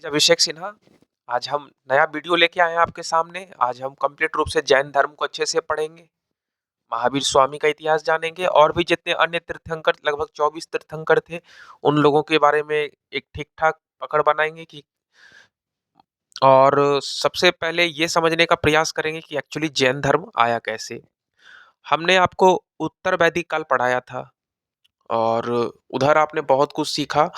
अभिषेक सिन्हा। आज हम नया वीडियो लेके आए हैं आपके सामने। आज हम कंप्लीट रूप से जैन धर्म को अच्छे से पढ़ेंगे, महावीर स्वामी का इतिहास जानेंगे और भी जितने अन्य तीर्थंकर, लगभग 24 तीर्थंकर थे, उन लोगों के बारे में एक ठीक-ठाक पकड़ बनाएँगे कि और सबसे पहले ये समझने का प्रयास करेंगे कि एक्चुअली जैन धर्म आया कैसे? हमने आपको उत्तर वैदिक काल पढ़ाया था और उधर आपने बहुत कुछ सीखा।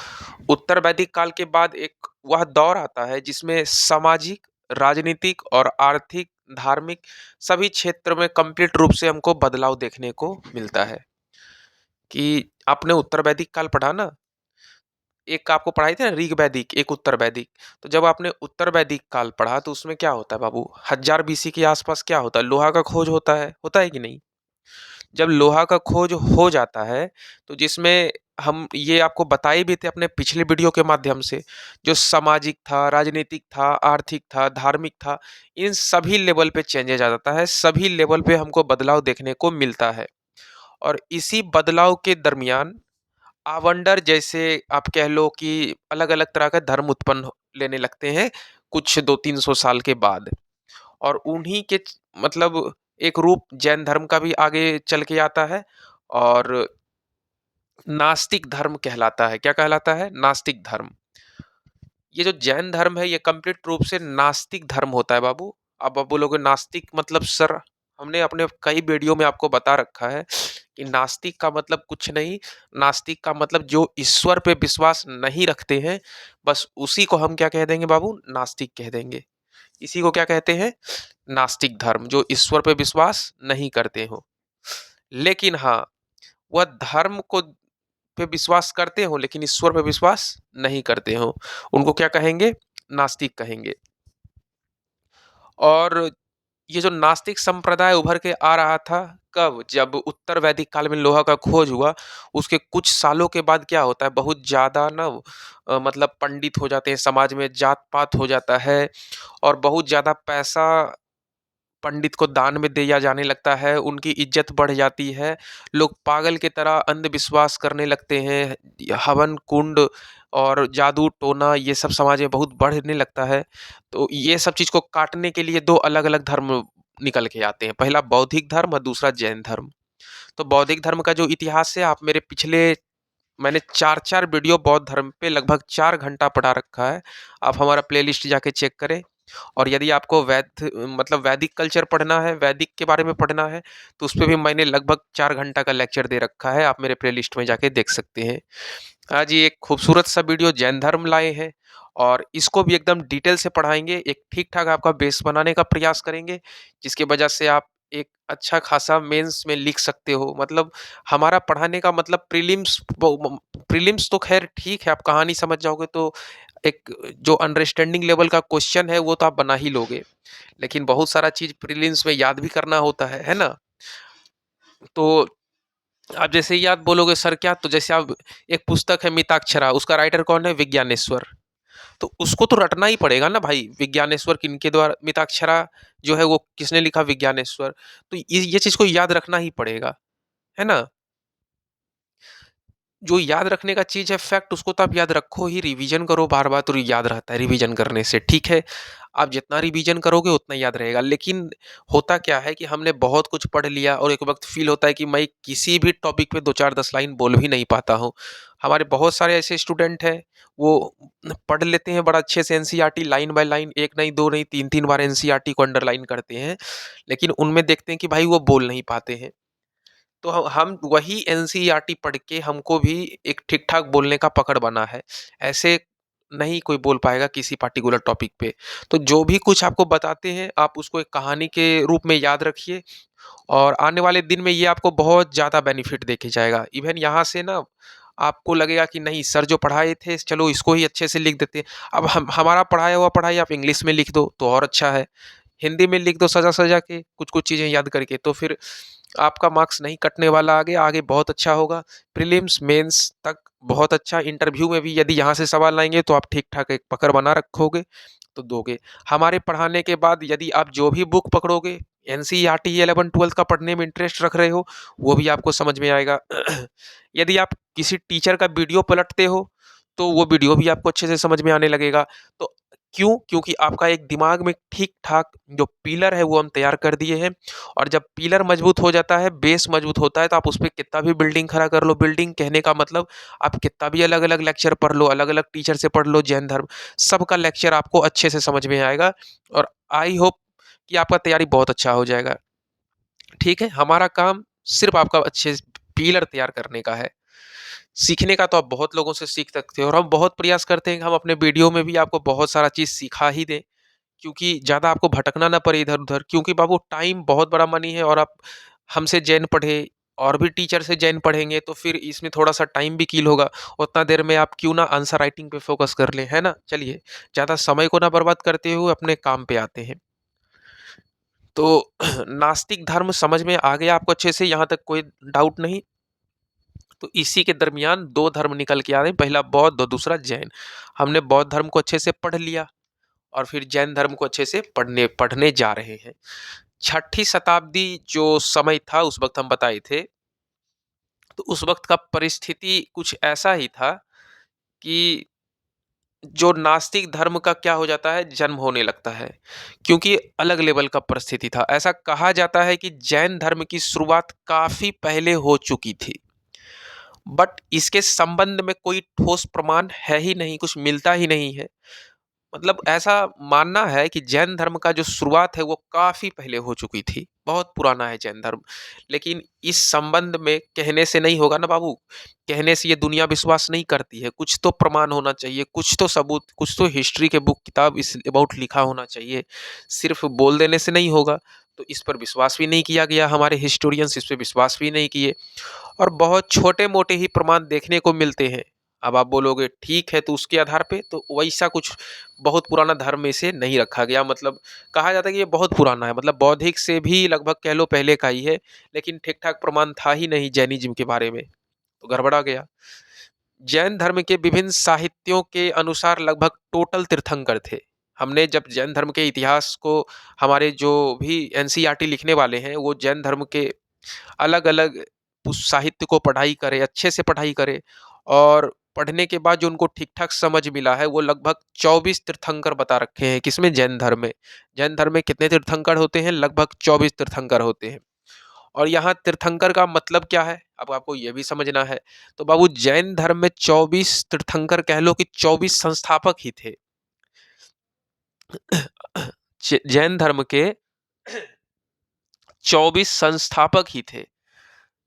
उत्तर वैदिक काल के बाद एक वह दौर आता है जिसमें सामाजिक, राजनीतिक और आर्थिक, धार्मिक सभी क्षेत्र में कंप्लीट रूप से हमको बदलाव देखने को मिलता है। कि आपने उत्तर वैदिक काल पढ़ा ना? एक आपको पढ़ाई थी ना ऋग वैदिक, एक उत्तर वैदिक। तो जब आपने उत्तर वैदिक काल पढ़ा तो उसमें क्या होता है बाबू? 1000 बीसी के आसपास क्या होता है? लोहा का खोज होता है कि नहीं? जब लोहा का खोज हो जाता है, तो जिसमें हम ये आपको बताए भी थे अपने पिछले वीडियो के माध्यम से, जो सामाजिक था, राजनीतिक था, आर्थिक था, धार्मिक था, इन सभी लेवल पे चेंजेज़ आ जाता है, सभी लेवल पे हमको बदलाव देखने को मिलता है। और इसी बदलाव के दरमियान आवंडर जैसे आप कह लो कि अलग-अलग तरह का धर्म उत्पन्न लेने लगते हैं, कुछ 200-300 साल के बाद। और उन्हीं के मतलब एक रूप जैन धर्म का भी आगे चल के आता है और नास्तिक धर्म कहलाता है। क्या कहलाता है? नास्तिक धर्म। ये जो जैन धर्म है ये कंप्लीट रूप से नास्तिक धर्म होता है बाबू। अब आप बोलोगे नास्तिक मतलब सर, हमने अपने कई वीडियो में आपको बता रखा है कि नास्तिक का मतलब कुछ नहीं, नास्तिक का मतलब जो ईश्वर पे विश्वास नहीं रखते हैं, बस उसी को हम क्या कह देंगे बाबू? नास्तिक कह देंगे। इसी को क्या कहते हैं? नास्तिक धर्म, जो ईश्वर पे विश्वास नहीं करते हो। लेकिन हाँ, वह धर्म को पे विश्वास करते हो लेकिन ईश्वर पे विश्वास नहीं करते हो। उनको क्या कहेंगे? नास्तिक कहेंगे। और ये जो नास्तिक संप्रदाय उभर के आ रहा था, कब? जब उत्तर वैदिक काल में लोहा का खोज हुआ, उसके कुछ सालों के बाद क्या होता है, बहुत ज़्यादा ना मतलब पंडित हो जाते हैं, समाज में जात-पात हो जाता है और बहुत ज़्यादा पैसा पंडित को दान में दिया जाने लगता है, उनकी इज़्ज़त बढ़ जाती है, लोग पागल की तरह अंधविश्वास करने लगते हैं, हवन कुंड और जादू-टोना ये सब समाज में बहुत बढ़ने लगता है। तो ये सब चीज़ को काटने के लिए 2 अलग-अलग धर्म निकल के आते हैं, पहला बौद्धिक धर्म और दूसरा जैन धर्म। तो बौद्धिक धर्म का जो इतिहास है आप मेरे पिछले मैंने 4-4 वीडियो बौद्ध धर्म पे लगभग 4 घंटा पढ़ा रखा है। आप हमारा प्लेलिस्ट जाके चेक करें और यदि आपको मतलब वैदिक कल्चर पढ़ना है, वैदिक के बारे में पढ़ना है, तो उसपे भी मैंने लगभग 4 घंटा का लेक्चर दे रखा है, आप मेरे प्लेलिस्ट में जाके देख सकते हैं। आज ये एक खूबसूरत सा वीडियो जैन धर्म लाए हैं और इसको भी एकदम डिटेल से पढ़ाएँगे, एक ठीक-ठाक आपका बेस बनाने का प्रयास करेंगे, जिसकी वजह से आप एक अच्छा खासा मेंस में लिख सकते हो। मतलब हमारा पढ़ाने का मतलब प्रीलिम्स तो ख़ैर ठीक है, आप कहानी समझ जाओगे तो एक जो अंडरस्टैंडिंग लेवल का क्वेश्चन है, वो तो आप बना ही लोगे। लेकिन बहुत सारा चीज़ प्रीलिम्स में याद भी करना होता है ना? तो आप जैसे ही याद बोलोगे सर क्या? तो जैसे आप एक पुस्तक है मिताक्षरा, उसका राइटर कौन है? विज्ञानेश्वर। तो उसको तो रटना ही पड़ेगा ना भाई, विज्ञानेश्वर किनके द्वारा मिताक्षरा जो है वो किसने लिखा? विज्ञानेश्वर। तो ये चीज़ को याद रखना ही पड़ेगा, है ना? जो याद रखने का चीज़ है फैक्ट उसको तो आप याद रखो ही, रिवीजन करो बार-बार तो याद रहता है रिवीजन करने से, ठीक है? आप जितना रिवीजन करोगे उतना याद रहेगा। लेकिन होता क्या है कि हमने बहुत कुछ पढ़ लिया और एक वक़्त फ़ील होता है कि मैं किसी भी टॉपिक पे 2-4 10 लाइन बोल भी नहीं पाता हूँ। हमारे बहुत सारे ऐसे स्टूडेंट हैं, वो पढ़ लेते हैं बड़ा अच्छे से एनसीईआरटी लाइन बाय लाइन, 1 नहीं, 2 नहीं, 3-3 बार एनसीईआरटी को अंडरलाइन करते हैं। लेकिन उनमें देखते हैं कि भाई वो बोल नहीं पाते हैं। तो हम वही एनसीईआरटी पढ़ के हमको भी एक ठीक-ठाक बोलने का पकड़ बना है। ऐसे नहीं कोई बोल पाएगा किसी पार्टिकुलर टॉपिक पे। तो जो भी कुछ आपको बताते हैं, आप उसको एक कहानी के रूप में याद रखिए और आने वाले दिन में ये आपको बहुत ज़्यादा बेनिफिट देके जाएगा। इवन यहाँ से ना आपको लगेगा कि नहीं सर जो पढ़ाए थे चलो इसको ही अच्छे से लिख देते हैं। अब हम हमारा पढ़ाया हुआ पढ़ाई आप इंग्लिश में लिख दो तो और अच्छा है। हिंदी में लिख दो सजा-सजा के कुछ-कुछ चीज़ें याद करके तो फिर आपका मार्क्स नहीं कटने वाला आगे, आगे बहुत अच्छा होगा। प्रीलिम्स, मेंस तक बहुत अच्छा, इंटरव्यू में भी यदि यहाँ से सवाल आएँगे तो आप ठीक-ठाक एक पकड़ बना रखोगे, तो दोगे। हमारे पढ़ाने के बाद यदि आप जो भी बुक पकड़ोगे, एनसीईआरटी 11-12 का पढ़ने में इंटरेस्ट रख रहे हो, वो भी आपको समझ में आएगा। यदि आप किसी टीचर का वीडियो पलटते हो, तो वो वीडियो भी आपको अच्छे से समझ में आने लगेगा। तो क्यों? क्योंकि आपका एक दिमाग में ठीक-ठाक जो पिलर है वो हम तैयार कर दिए हैं, और जब पिलर मजबूत हो जाता है, बेस मजबूत होता है, तो आप उसपे कितना भी बिल्डिंग खड़ा कर लो। बिल्डिंग कहने का मतलब आप कितना भी अलग-अलग लेक्चर पढ़ लो, अलग-अलग टीचर से पढ़ लो जैन धर्म, सबका लेक्चर आपको अच्छे से समझ में आएगा, और आई होप कि आपका तैयारी बहुत अच्छा हो जाएगा। ठीक है? हमारा काम सिर्फ़ आपका अच्छे से पिलर तैयार करने का है। सीखने का तो आप बहुत लोगों से सीख सकते हो, और हम बहुत प्रयास करते हैं कि हम अपने वीडियो में भी आपको बहुत सारा चीज़ सिखा ही दें, क्योंकि ज़्यादा आपको भटकना ना पड़े इधर-उधर। क्योंकि बाबू टाइम बहुत बड़ा मनी है, और आप हमसे जैन पढ़े और भी टीचर से जैन पढ़ेंगे तो फिर इसमें थोड़ा-सा टाइम भी किल होगा। उतना देर में आप क्यों ना आंसर राइटिंग पे फ़ोकस कर लें, है ना? चलिए, ज़्यादा समय को ना बर्बाद करते हुए अपने काम पे आते हैं। तो नास्तिक धर्म समझ में आ गया आपको अच्छे से, यहाँ तक कोई डाउट नहीं? तो इसी के दरमियान 2 धर्म निकल के आ रहे हैं, पहला बौद्ध और दूसरा जैन। हमने बौद्ध धर्म को अच्छे से पढ़ लिया, और फिर जैन धर्म को अच्छे से पढ़ने पढ़ने जा रहे हैं। 6ठी शताब्दी जो समय था उस वक़्त हम बताए थे, तो उस वक़्त का परिस्थिति कुछ ऐसा ही था कि जो नास्तिक धर्म का क्या हो जाता है, जन्म होने लगता है, क्योंकि अलग लेवल का परिस्थिति था। ऐसा कहा जाता है कि जैन धर्म की शुरुआत काफ़ी पहले हो चुकी थी। बट इसके संबंध में कोई ठोस प्रमाण है ही नहीं, कुछ मिलता ही नहीं है। मतलब ऐसा मानना है कि जैन धर्म का जो शुरुआत है वो काफ़ी पहले हो चुकी थी, बहुत पुराना है जैन धर्म। लेकिन इस संबंध में कहने से नहीं होगा ना बाबू, कहने से ये दुनिया विश्वास नहीं करती है, कुछ तो प्रमाण होना चाहिए, कुछ तो सबूत, कुछ तो हिस्ट्री के बुक किताब इस अबाउट लिखा होना चाहिए। सिर्फ़ बोल देने से नहीं होगा, तो इस पर विश्वास भी नहीं किया गया, हमारे हिस्टोरियंस इस पे विश्वास भी नहीं किए। और बहुत छोटे-मोटे ही प्रमाण देखने को मिलते हैं। अब आप बोलोगे ठीक है, तो उसके आधार पे तो वैसा कुछ बहुत पुराना धर्म में से नहीं रखा गया, मतलब कहा जाता है कि ये बहुत पुराना है, मतलब बौद्धिक से भी लगभग कह लो पहले का ही है, लेकिन ठीक-ठाक प्रमाण था ही नहीं जैनिज़्म के बारे में, तो गड़बड़ा गया। जैन धर्म के विभिन्न साहित्यों के अनुसार लगभग टोटल तीर्थंकर थे। हमने जब जैन धर्म के इतिहास को, हमारे जो भी एनसीईआरटी लिखने वाले हैं, वो जैन धर्म के अलग-अलग उस साहित्य को पढ़ाई करे, अच्छे से पढ़ाई करे, और पढ़ने के बाद जो उनको ठीक-ठाक समझ मिला है, वो लगभग 24 तीर्थंकर बता रखे हैं। किसमें? जैन धर्म में। जैन धर्म में कितने तीर्थंकर होते हैं? लगभग 24 तीर्थंकर होते हैं। और यहाँ तीर्थंकर का मतलब क्या है? अब आपको ये भी समझना है। तो बाबू, जैन धर्म में 24 तीर्थंकर कह लो कि 24 संस्थापक ही थे। जैन धर्म के 24 संस्थापक ही थे।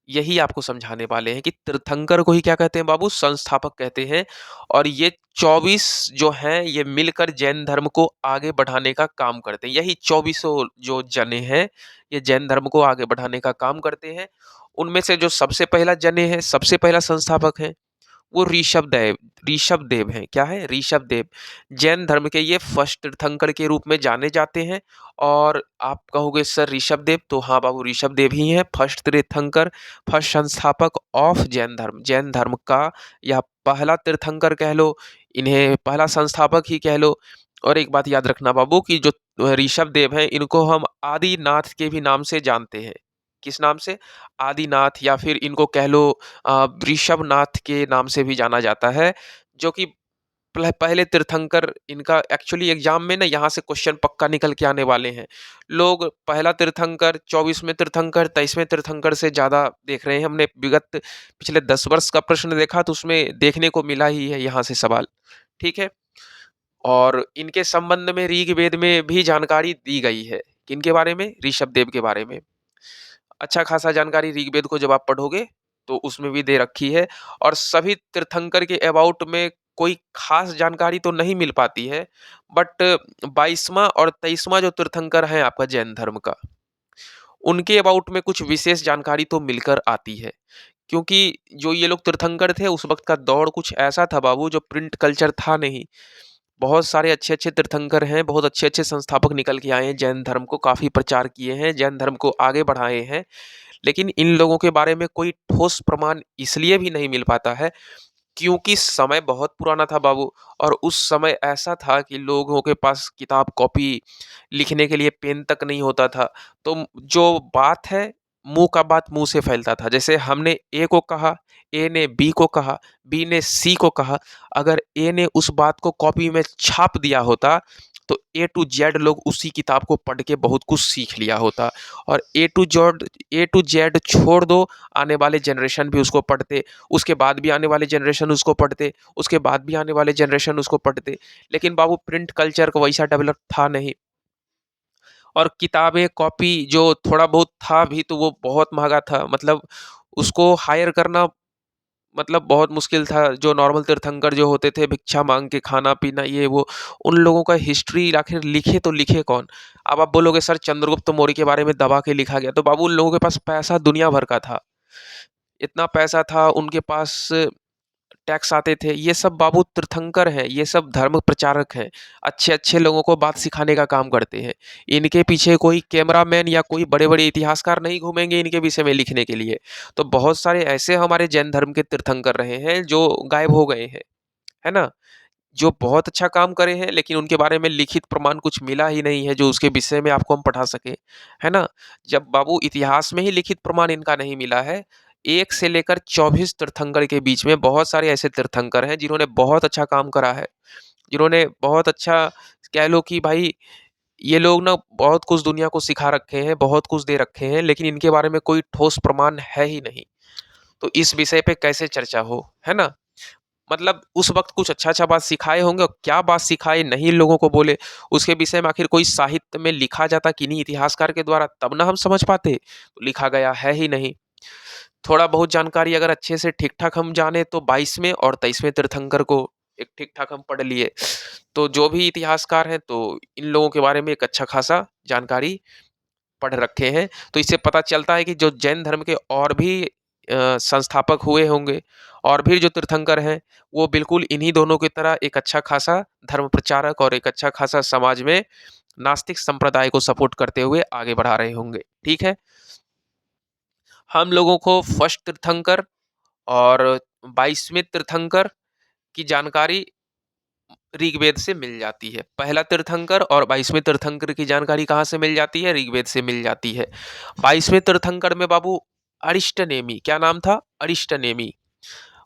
यही आपको समझाने वाले हैं कि तीर्थंकर को ही क्या कहते हैं बाबू? संस्थापक कहते हैं। और ये 24 जो हैं, ये मिलकर जैन धर्म को आगे बढ़ाने का काम करते हैं। यही 24 जो जने हैं, ये जैन धर्म को आगे बढ़ाने का काम करते हैं। उनमें से जो सबसे पहला जने हैं, सबसे पहला संस्थापक है, वो ऋषभदेव हैं। क्या है? ऋषभदेव। जैन धर्म के ये फर्स्ट तीर्थंकर के रूप में जाने जाते हैं। और आप कहोगे सर ऋषभदेव, तो हाँ बाबू, ऋषभदेव ही हैं फर्स्ट तीर्थंकर, फर्स्ट संस्थापक ऑफ जैन धर्म। जैन धर्म का यह पहला तीर्थंकर कह लो, इन्हें पहला संस्थापक ही कह लो। और एक बात याद रखना बाबू, कि जो ऋषभदेव हैं, इनको हम आदिनाथ के भी नाम से जानते हैं। किस नाम से? आदिनाथ, या फिर इनको कह लो ऋषभनाथ के नाम से भी जाना जाता है, जो कि पहले तीर्थंकर, इनका एक्चुअली एग्जाम में ना यहाँ से क्वेश्चन पक्का निकल के आने वाले हैं। लोग पहला तीर्थंकर, 24वें तीर्थंकर, 23वें तीर्थंकर से ज़्यादा देख रहे हैं। हमने विगत पिछले 10 वर्ष का प्रश्न देखा, तो उसमें देखने को मिला ही है यहाँ से सवाल। ठीक है? और इनके संबंध में ऋग्वेद में भी जानकारी दी गई है। किनके बारे में? ऋषभदेव के बारे में। अच्छा खासा जानकारी ऋग्वेद को जब आप पढ़ोगे, तो उसमें भी दे रखी है। और सभी तीर्थंकर के अबाउट में कोई खास जानकारी तो नहीं मिल पाती है, बट 22वां और 23वां जो तीर्थंकर हैं आपका जैन धर्म का, उनके अबाउट में कुछ विशेष जानकारी तो मिलकर आती है। क्योंकि जो ये लोग तीर्थंकर थे, उस वक्त का दौर कुछ ऐसा था बाबू, जो प्रिंट कल्चर था नहीं। बहुत सारे अच्छे-अच्छे तीर्थंकर हैं, बहुत अच्छे-अच्छे संस्थापक निकल के आए हैं, जैन धर्म को काफ़ी प्रचार किए हैं, जैन धर्म को आगे बढ़ाए हैं। लेकिन इन लोगों के बारे में कोई ठोस प्रमाण इसलिए भी नहीं मिल पाता है, क्योंकि समय बहुत पुराना था बाबू। और उस समय ऐसा था कि लोगों के पास किताब कॉपी, लिखने के लिए पेन तक नहीं होता था। तो जो बात है, मुँह का बात मुँह से फैलता था। जैसे हमने ए को कहा, ए ने बी को कहा, बी ने सी को कहा, अगर ए ने उस बात को कॉपी में छाप दिया होता, तो ए टू जेड लोग उसी किताब को पढ़ के बहुत कुछ सीख लिया होता। और ए टू जेड छोड़ दो, आने वाले जनरेशन भी उसको पढ़ते, उसके बाद भी आने वाले जनरेशन उसको पढ़ते, उसके बाद भी आने वाले जनरेशन उसको पढ़ते। लेकिन बाबू प्रिंट कल्चर को वैसा डेवलप था नहीं। और किताबें, कॉपी जो थोड़ा बहुत था भी तो वो बहुत महँगा था। मतलब उसको हायर करना मतलब बहुत मुश्किल था। जो नॉर्मल तीर्थंकर जो होते थे, भिक्षा माँग के खाना-पीना ये वो, उन लोगों का हिस्ट्री आखिर लिखे तो लिखे कौन? अब आप बोलोगे सर चंद्रगुप्त मौर्य के बारे में दबा के लिखा गया, तो बाबू उन लोगों के पास पैसा दुनिया भर का था। इतना पैसा था, उनके पास टैक्स आते थे। ये सब बाबू तीर्थंकर हैं, ये सब धर्म प्रचारक हैं, अच्छे-अच्छे लोगों को बात सिखाने का काम करते हैं। इनके पीछे कोई कैमरामैन या कोई बड़े-बड़े इतिहासकार नहीं घूमेंगे इनके विषय में लिखने के लिए। तो बहुत सारे ऐसे हमारे जैन धर्म के तीर्थंकर रहे हैं जो गायब हो गए हैं, है ना? जो बहुत अच्छा काम करे हैं, लेकिन उनके बारे में लिखित प्रमाण कुछ मिला ही नहीं है जो उसके विषय में आपको हम पढ़ा सकें, है ना? जब बाबू इतिहास में ही लिखित प्रमाण इनका नहीं मिला है, 1 से लेकर 24 तीर्थंकर के बीच में बहुत सारे ऐसे तीर्थंकर हैं जिन्होंने बहुत अच्छा काम करा है, जिन्होंने बहुत अच्छा, कह लो कि भाई ये लोग ना बहुत कुछ दुनिया को सिखा रखे हैं, बहुत कुछ दे रखे हैं, लेकिन इनके बारे में कोई ठोस प्रमाण है ही नहीं। तो इस विषय पे कैसे चर्चा हो, है ना? मतलब उस वक़्त कुछ अच्छा-अच्छा बात सिखाए होंगे और क्या बात सिखाए नहीं लोगों को बोले, उसके विषय में आखिर कोई साहित्य में लिखा जाता किन्हीं इतिहासकार के द्वारा, तब ना हम समझ पाते। तो लिखा गया है ही नहीं। थोड़ा बहुत जानकारी अगर अच्छे से ठीक-ठाक हम जाने तो 22वें और 23वें तीर्थंकर को एक ठीक-ठाक हम पढ़ लिए। तो जो भी इतिहासकार हैं तो इन लोगों के बारे में एक अच्छा खासा जानकारी पढ़ रखे हैं। तो इससे पता चलता है कि जो जैन धर्म के और भी संस्थापक हुए होंगे और भी जो तीर्थंकर हैं, वो बिल्कुल इन्हीं दोनों की तरह एक अच्छा खासा धर्म प्रचारक और एक अच्छा खासा समाज में नास्तिक संप्रदाय को सपोर्ट करते हुए आगे बढ़ा रहे होंगे। ठीक है? हम लोगों को फर्स्ट तीर्थंकर और 22वें तीर्थंकर की जानकारी ऋग्वेद से मिल जाती है। पहला तीर्थंकर और 22वें तीर्थंकर की जानकारी कहाँ से मिल जाती है? ऋग्वेद से मिल जाती है। 22वें तीर्थंकर में बाबू अरिष्टनेमी, क्या नाम था? अरिष्टनेमी।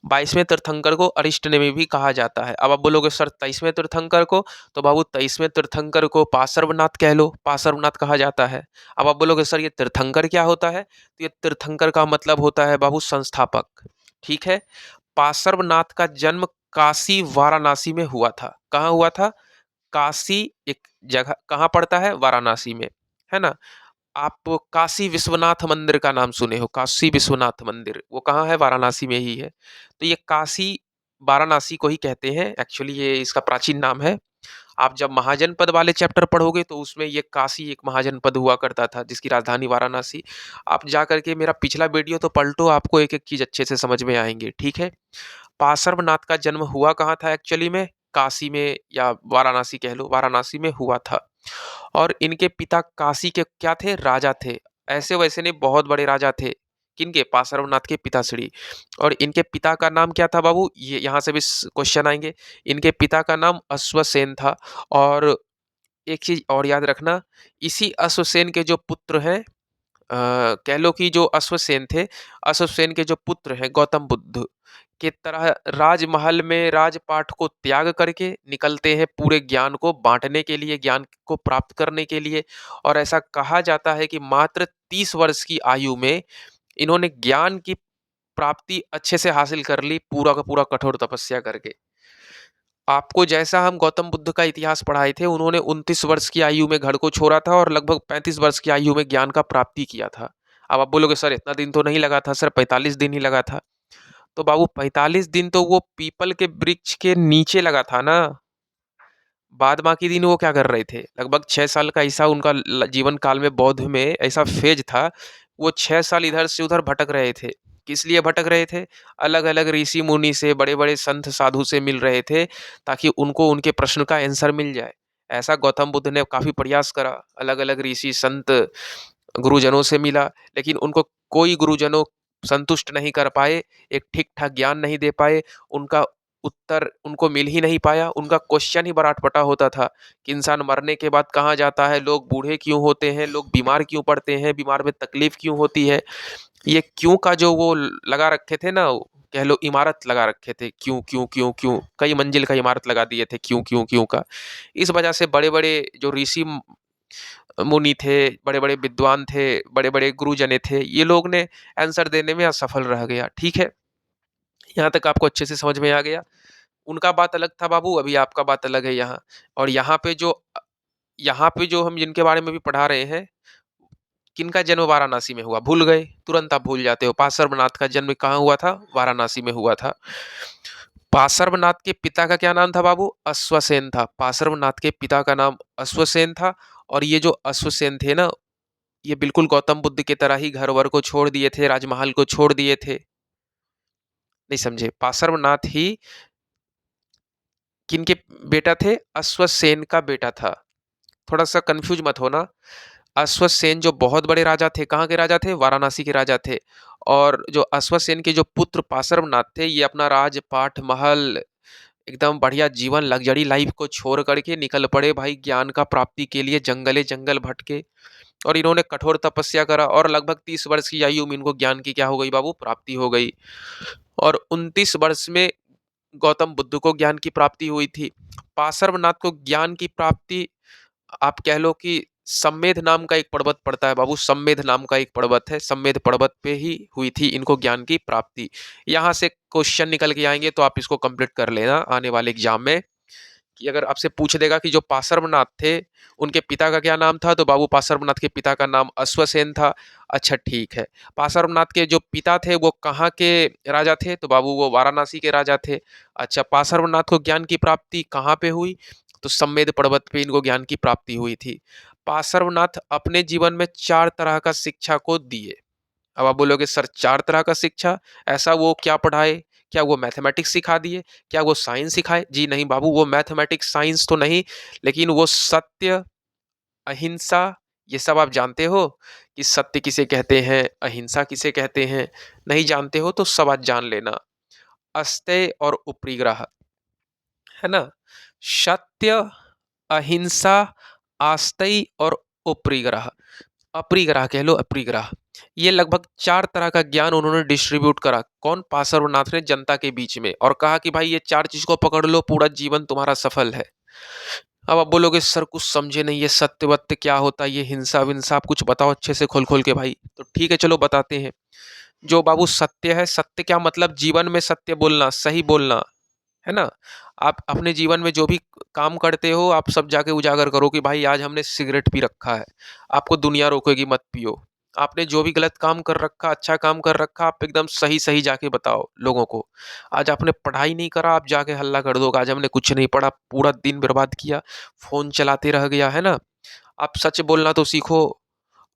22वें तीर्थंकर को अरिष्टनेमी भी कहा जाता है। अब आप बोलोगे सर 23वें तीर्थंकर को, तो बाबू 23वें तीर्थंकर को पार्श्वनाथ कह लो, पार्श्वनाथ कहा जाता है। अब आप बोलोगे सर ये तीर्थंकर क्या होता है? तो ये तीर्थंकर का मतलब होता है बाबू संस्थापक। ठीक है? पार्श्वनाथ का जन्म काशी वाराणसी में हुआ था। कहाँ हुआ था? काशी एक जगह कहाँ पड़ता है? वाराणसी में, है ना? आप काशी विश्वनाथ मंदिर का नाम सुने हो, काशी विश्वनाथ मंदिर, वो कहाँ है? वाराणसी में ही है। तो ये काशी वाराणसी को ही कहते हैं, एक्चुअली ये इसका प्राचीन नाम है। आप जब महाजनपद वाले चैप्टर पढ़ोगे तो उसमें ये काशी एक महाजनपद हुआ करता था जिसकी राजधानी वाराणसी। आप जा करके मेरा पिछला वीडियो तो पलटो, आपको एक-एक चीज़ अच्छे से समझ में आएँगे, ठीक है? पार्श्वनाथ का जन्म हुआ कहाँ था एक्चुअली में? काशी में या वाराणसी कह लो, वाराणसी में हुआ था। और इनके पिता काशी के क्या थे? राजा थे। ऐसे-वैसे नहीं, बहुत बड़े राजा थे। किनके? पार्श्वनाथ के पिताश्री। और इनके पिता का नाम क्या था बाबू? ये यहाँ से भी क्वेश्चन आएँगे। इनके पिता का नाम अश्वसेन था। और एक चीज़ और याद रखना, इसी अश्वसेन के जो पुत्र हैं, कह लो कि जो अश्वसेन थे, अश्वसेन के जो पुत्र हैं गौतम बुद्ध के तरह राजमहल में राजपाट को त्याग करके निकलते हैं पूरे ज्ञान को बाँटने के लिए, ज्ञान को प्राप्त करने के लिए। और ऐसा कहा जाता है कि मात्र 30 वर्ष की आयु में इन्होंने ज्ञान की प्राप्ति अच्छे से हासिल कर ली, पूरा का पूरा कठोर तपस्या करके। आपको जैसा हम गौतम बुद्ध का इतिहास पढ़ाए थे, उन्होंने 29 वर्ष की आयु में घर को छोड़ा था और लगभग 35 वर्ष की आयु में ज्ञान का प्राप्ति किया था। अब आप बोलोगे सर इतना दिन तो नहीं लगा था, सर 45 दिन ही लगा था। तो बाबू 45 दिन तो वो पीपल के वृक्ष के नीचे लगा था ना। बाद बाकी दिन वो क्या कर रहे थे? लगभग 6 साल का ऐसा उनका जीवन काल में बौद्ध में ऐसा फेज था, वो 6 साल इधर से उधर भटक रहे थे। किस लिए भटक रहे थे? अलग अलग ऋषि मुनि से, बड़े बड़े संत साधु से मिल रहे थे ताकि उनको उनके प्रश्न का आंसर मिल जाए। ऐसा गौतम बुद्ध ने काफी प्रयास करा, अलग अलग ऋषि संत गुरुजनों से मिला, लेकिन उनको कोई गुरुजनों संतुष्ट नहीं कर पाए, एक ठीक ठाक ज्ञान नहीं दे पाए। उनका उत्तर उनको मिल ही नहीं पाया। उनका क्वेश्चन ही बड़ा अटपटा होता था कि इंसान मरने के बाद कहाँ जाता है, लोग बूढ़े क्यों होते हैं, लोग बीमार क्यों पड़ते हैं, बीमार में तकलीफ क्यों होती है। ये क्यों का जो वो लगा रखे थे ना, कह लो इमारत लगा रखे थे, क्यों क्यों क्यों क्यों, कई मंजिल का इमारत लगा दिए थे क्यों क्यों क्यों का। इस वजह से बड़े बड़े जो ऋषि मुनि थे, बड़े बड़े विद्वान थे, बड़े बड़े गुरुजने थे, ये लोग ने आंसर देने में असफल रह गया। ठीक है, यहाँ तक आपको अच्छे से समझ में आ गया। उनका बात अलग था बाबू, अभी आपका बात अलग है यहाँ। और यहाँ पे जो हम जिनके बारे में भी पढ़ा रहे हैं, किनका जन्म वाराणसी में हुआ, भूल गए, तुरंत आप भूल जाते हो। पार्श्वनाथ का जन्म कहाँ हुआ था, वाराणसी में हुआ था। पार्श्वनाथ के पिता का क्या नाम था बाबू, अश्वसेन था। पार्श्वनाथ के पिता का नाम अश्वसेन था। और ये जो अश्वसेन थे ना, ये बिल्कुल गौतम बुद्ध की तरह ही घर वर को छोड़ दिए थे, राजमहल को छोड़ दिए थे। नहीं समझे, पार्श्वनाथ ही किनके बेटा थे, अश्वसेन का बेटा था। थोड़ा सा कंफ्यूज मत होना। अश्वसेन जो बहुत बड़े राजा थे, कहाँ के राजा थे, वाराणसी के राजा थे। और जो अश्वसेन के जो पुत्र पार्श्वनाथ थे, ये अपना राजपाट महल, एकदम बढ़िया जीवन, लग्जरी लाइफ को छोड़ करके निकल पड़े भाई ज्ञान का प्राप्ति के लिए, जंगले जंगल भटके। और इन्होंने कठोर तपस्या करा और लगभग 30 वर्ष की आयु में इनको ज्ञान की क्या हो गई बाबू, प्राप्ति हो गई। और 29 वर्ष में गौतम बुद्ध को ज्ञान की प्राप्ति हुई थी। पार्श्वनाथ को ज्ञान की प्राप्ति, आप कह लो कि सम्मेध नाम का एक पर्वत पड़ता है बाबू, सम्मेध नाम का एक पर्वत है, सम्मेध पर्वत पे ही हुई थी इनको ज्ञान की प्राप्ति। यहाँ से क्वेश्चन निकल के आएंगे, तो आप इसको कंप्लीट कर लेना आने वाले एग्जाम में। कि अगर आपसे पूछ देगा कि जो पार्श्वनाथ थे, उनके पिता का क्या नाम था, तो बाबू पार्श्वनाथ के पिता का नाम अश्वसेन था। अच्छा ठीक है, पार्श्वनाथ के जो पिता थे वो कहाँ के राजा थे, तो बाबू वो वाराणसी के राजा थे। अच्छा, पार्श्वनाथ को ज्ञान की प्राप्ति कहाँ पे हुई, तो सम्मेद पर्वत पे इनको ज्ञान की प्राप्ति हुई थी। पार्श्वनाथ अपने जीवन में 4 तरह का शिक्षा को दिए। अब आप बोलोगे सर 4 तरह का शिक्षा, ऐसा वो क्या पढ़ाए, क्या वो मैथमेटिक्स सिखा दिए, क्या वो साइंस सिखाए? जी नहीं बाबू, वो मैथमेटिक्स साइंस तो नहीं, लेकिन वो सत्य, अहिंसा, ये सब आप जानते हो कि सत्य किसे कहते हैं, अहिंसा किसे कहते हैं? नहीं जानते हो तो सब आज जान लेना। अस्तेय और उपरिग्रह, है ना? सत्य, अहिंसा, आस्तेय और उपरिग्रह, अपरिग्रह कह लो, अपरिग्रह। ये लगभग 4 तरह का ज्ञान उन्होंने डिस्ट्रीब्यूट करा। कौन, पार्श्वनाथ ने जनता के बीच में, और कहा कि भाई ये 4 चीज को पकड़ लो, पूरा जीवन तुम्हारा सफल है। अब आप बोलोगे सर कुछ समझे नहीं, ये सत्य वत्य क्या होता है, ये हिंसा विंसा, आप कुछ बताओ अच्छे से खोल खोल के भाई। तो ठीक है चलो बताते हैं। जो बाबू सत्य है, सत्य क्या मतलब, जीवन में सत्य बोलना, सही बोलना, है ना? आप अपने जीवन में जो भी काम करते हो, आप सब जाके उजागर करो कि भाई आज हमने सिगरेट पी रखा है, आपको दुनिया रोकेगी मत पियो। आपने जो भी गलत काम कर रखा, अच्छा काम कर रखा, आप एकदम सही सही जाके बताओ लोगों को। आज आपने पढ़ाई नहीं करा, आप जाके हल्ला कर दो, आज हमने कुछ नहीं पढ़ा, पूरा दिन बर्बाद किया, फोन चलाते रह गया, है ना? आप सच बोलना तो सीखो,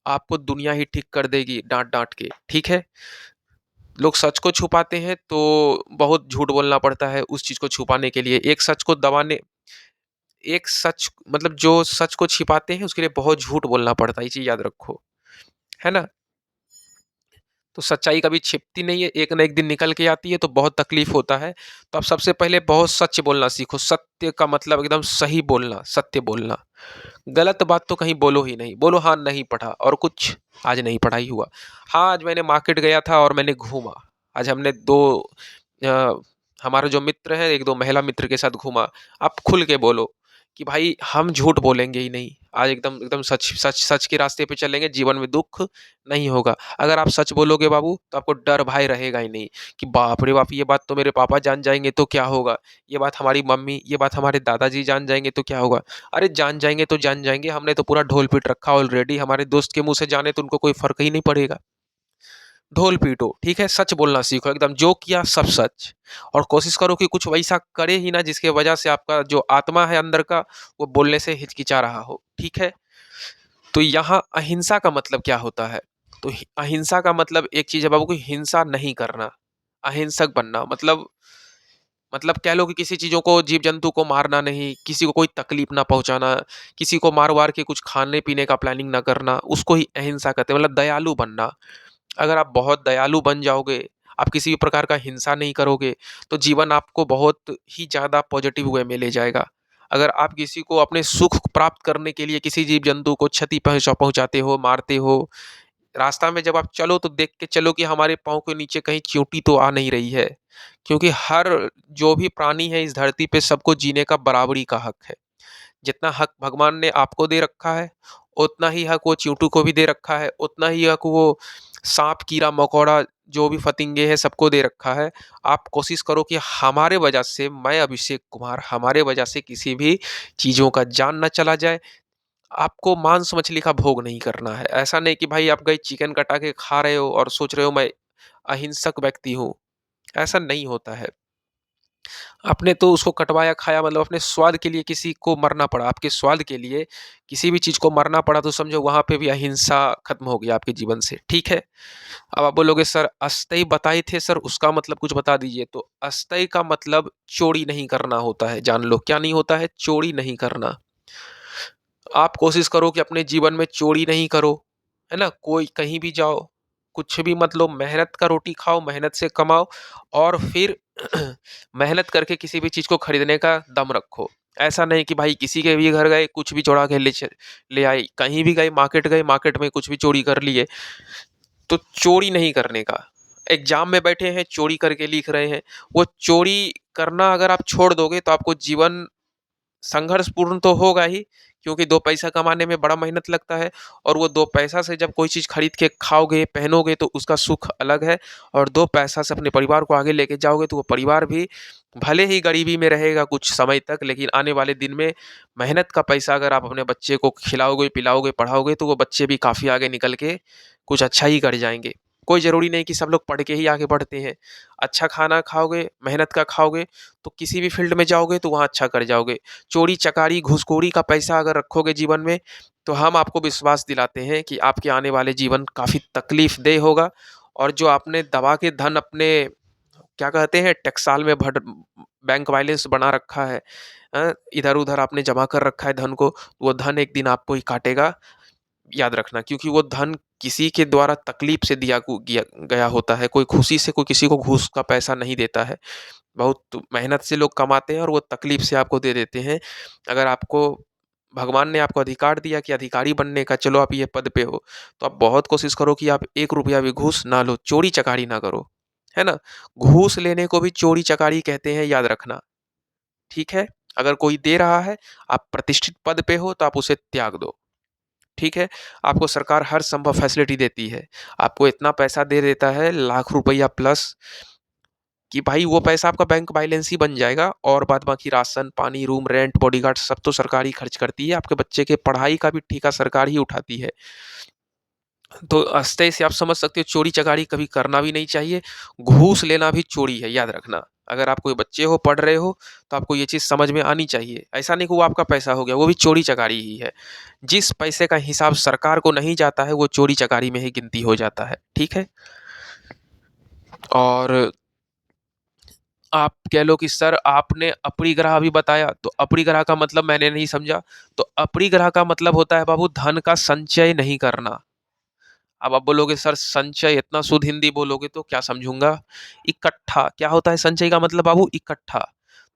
आपको दुनिया ही ठीक कर देगी डांट डांट के। ठीक है, लोग सच को छुपाते हैं तो बहुत झूठ बोलना पड़ता है उस चीज को छुपाने के लिए। एक सच को दबाने, एक सच मतलब जो सच को छिपाते हैं उसके लिए बहुत झूठ बोलना पड़ता है, ये चीज याद रखो, है ना? तो सच्चाई कभी छिपती नहीं है, एक ना एक दिन निकल के आती है, तो बहुत तकलीफ होता है। तो आप सबसे पहले बहुत सच बोलना सीखो। सत्य का मतलब एकदम सही बोलना, सत्य बोलना। गलत बात तो कहीं बोलो ही नहीं, बोलो हाँ नहीं पढ़ा और कुछ, आज नहीं पढ़ाई हुआ। हाँ आज मैंने मार्केट गया था और मैंने घूमा, आज हमने दो हमारे जो मित्र हैं, एक दो महिला मित्र के साथ घूमा। आप खुल के बोलो कि भाई हम झूठ बोलेंगे ही नहीं, आज एकदम एकदम सच सच सच के रास्ते पे चलेंगे, जीवन में दुख नहीं होगा। अगर आप सच बोलोगे बाबू, तो आपको डर भय रहेगा ही नहीं कि बाप रे बाप, ये बात तो मेरे पापा जान जाएंगे तो क्या होगा, ये बात हमारी मम्मी, ये बात हमारे दादाजी जान जाएंगे तो क्या होगा। अरे जान जाएंगे तो जान जाएंगे, हमने तो पूरा ढोल पीट रखा ऑलरेडी, हमारे दोस्त के मुंह से जाने तो उनको कोई फर्क ही नहीं पड़ेगा। ढोल पीटो, ठीक है, सच बोलना सीखो, एकदम जो किया सब सच। और कोशिश करो कि कुछ वैसा करे ही ना जिसके वजह से आपका जो आत्मा है अंदर का, वो बोलने से हिचकिचा रहा हो। ठीक है, तो यहाँ अहिंसा का मतलब क्या होता है, तो अहिंसा का मतलब एक चीज है बाबू, की हिंसा नहीं करना, अहिंसक बनना। मतलब कह लो कि किसी चीजों को, जीव जंतु को मारना नहीं, किसी को कोई तकलीफ ना पहुंचाना, किसी को मार वार के कुछ खाने पीने का प्लानिंग ना करना, उसको ही अहिंसा कहते हैं। मतलब दयालु बनना। अगर आप बहुत दयालु बन जाओगे, आप किसी भी प्रकार का हिंसा नहीं करोगे, तो जीवन आपको बहुत ही ज़्यादा पॉजिटिव वे में ले जाएगा। अगर आप किसी को अपने सुख प्राप्त करने के लिए किसी जीव-जंतु को क्षति पहुँचाते हो, मारते हो, रास्ता में जब आप चलो तो देख के चलो कि हमारे पाँव के नीचे कहीं चींटी तो आ नहीं रही है। क्योंकि हर जो भी प्राणी है इस धरती पे सबको जीने का बराबरी का हक है। जितना हक भगवान ने आपको दे रखा है, उतना ही हक वो चींटू को भी दे रखा है, उतना ही हक वो साँप, कीड़ा, मकोड़ा जो भी फतिंगे हैं सबको दे रखा है। आप कोशिश करो कि हमारे वजह से मैं अभिषेक कुमार हमारे वजह से किसी भी चीज़ों का जान ना चला जाए। आपको मांस मछली का भोग नहीं करना है। ऐसा नहीं कि भाई आप गए चिकन कटा के खा रहे हो और सोच रहे हो मैं अहिंसक व्यक्ति हूँ, ऐसा नहीं होता है। आपने तो उसको कटवाया, खाया मतलब अपने स्वाद के लिए किसी को मरना पड़ा, आपके स्वाद के लिए किसी भी चीज़ को मरना पड़ा तो समझो वहाँ पे भी अहिंसा खत्म हो गई आपके जीवन से, ठीक है? अब आप बोलोगे सर अस्थेय बताए थे सर उसका मतलब कुछ बता दीजिए। तो अस्थेय का मतलब चोरी नहीं करना होता है, जान लो। क्या नहीं होता है? चोरी नहीं करना। आप कोशिश करो कि अपने जीवन में चोरी नहीं करो, है ना? कोई कहीं भी जाओ, कुछ भी मत लो, मेहनत का रोटी खाओ, मेहनत से कमाओ और फिर मेहनत करके किसी भी चीज़ को खरीदने का दम रखो। ऐसा नहीं कि भाई किसी के भी घर गए, कुछ भी चुरा के ले आए, कहीं भी गए, मार्केट में कुछ भी चोरी कर लिए, तो चोरी नहीं करने का। एग्ज़ाम में बैठे हैं, चोरी करके लिख रहे हैं, वो चोरी करना अगर आप छोड़ दोगे तो आपको जीवन संघर्षपूर्ण तो होगा ही, क्योंकि 2 पैसा कमाने में बड़ा मेहनत लगता है और वो 2 पैसा से जब कोई चीज़ खरीद के खाओगे, पहनोगे तो उसका सुख अलग है और 2 पैसा से अपने परिवार को आगे लेके जाओगे तो वो परिवार भी भले ही गरीबी में रहेगा कुछ समय तक, लेकिन आने वाले दिन में मेहनत का पैसा अगर आप अपने बच्चे को खिलाओगे, पिलाओगे, पढ़ाओगे तो वो बच्चे भी काफ़ी आगे निकल के कुछ अच्छा ही कर जाएँगे। कोई ज़रूरी नहीं कि सब लोग पढ़ के ही आगे बढ़ते हैं। अच्छा खाना खाओगे, मेहनत का खाओगे, तो किसी भी फ़ील्ड में जाओगे तो वहाँ अच्छा कर जाओगे। चोरी-चकारी, घूसखोरी का पैसा अगर रखोगे जीवन में, तो हम आपको विश्वास दिलाते हैं कि आपके आने वाले जीवन काफ़ी तकलीफ़देह होगा और जो आपने दबा के धन अपने क्या कहते हैं टकसाल में भर बैंक बैलेंस बना रखा है, इधर-उधर आपने जमा कर रखा है धन को, वो धन एक दिन आपको ही काटेगा, याद रखना। क्योंकि वो धन किसी के द्वारा तकलीफ़ से दिया गया होता है, कोई खुशी से कोई किसी को घूस का पैसा नहीं देता है। बहुत मेहनत से लोग कमाते हैं और वो तकलीफ से आपको दे देते हैं। अगर आपको भगवान ने आपको अधिकार दिया कि अधिकारी बनने का, चलो आप ये पद पे हो, तो आप बहुत कोशिश करो कि आप 1 रुपया भी घूस ना लो, चोरी-चकारी ना करो, है ना? घूस लेने को भी चोरी-चकारी कहते हैं, याद रखना, ठीक है? अगर कोई दे रहा है, आप प्रतिष्ठित पद पे हो, तो आप उसे त्याग दो, ठीक है? आपको सरकार हर संभव फैसिलिटी देती है। आपको इतना पैसा दे देता है, लाख रुपया प्लस कि भाई वो पैसा आपका बैंक बैलेंस ही बन जाएगा और बाद बाकी राशन, पानी, रूम रेंट, बॉडीगार्ड सब तो सरकार ही खर्च करती है। आपके बच्चे के पढ़ाई का भी ठेका सरकार ही उठाती है। तो अस्ते से आप समझ सकते हो चोरी-चकारी कभी करना भी नहीं चाहिए। घूस लेना भी चोरी है, याद रखना। अगर आप कोई बच्चे हो, पढ़ रहे हो, तो आपको ये चीज़ समझ में आनी चाहिए। ऐसा नहीं कि वो आपका पैसा हो गया, वो भी चोरी-चकारी ही है। जिस पैसे का हिसाब सरकार को नहीं जाता है, वो चोरी-चकारी में ही गिनती हो जाता है। ठीक है? और आप कह लो कि सर आपने अपरिग्रह अभी बताया, तो अपरिग्रह का मतलब मैंने नहीं समझा। तो अपरिग्रह का मतलब होता है बाबू धन का संचय नहीं करना। अब आप बोलोगे सर संचय इतना शुद्ध हिंदी बोलोगे तो क्या समझूँगा? इकट्ठा, क्या होता है संचय का मतलब बाबू? इकट्ठा।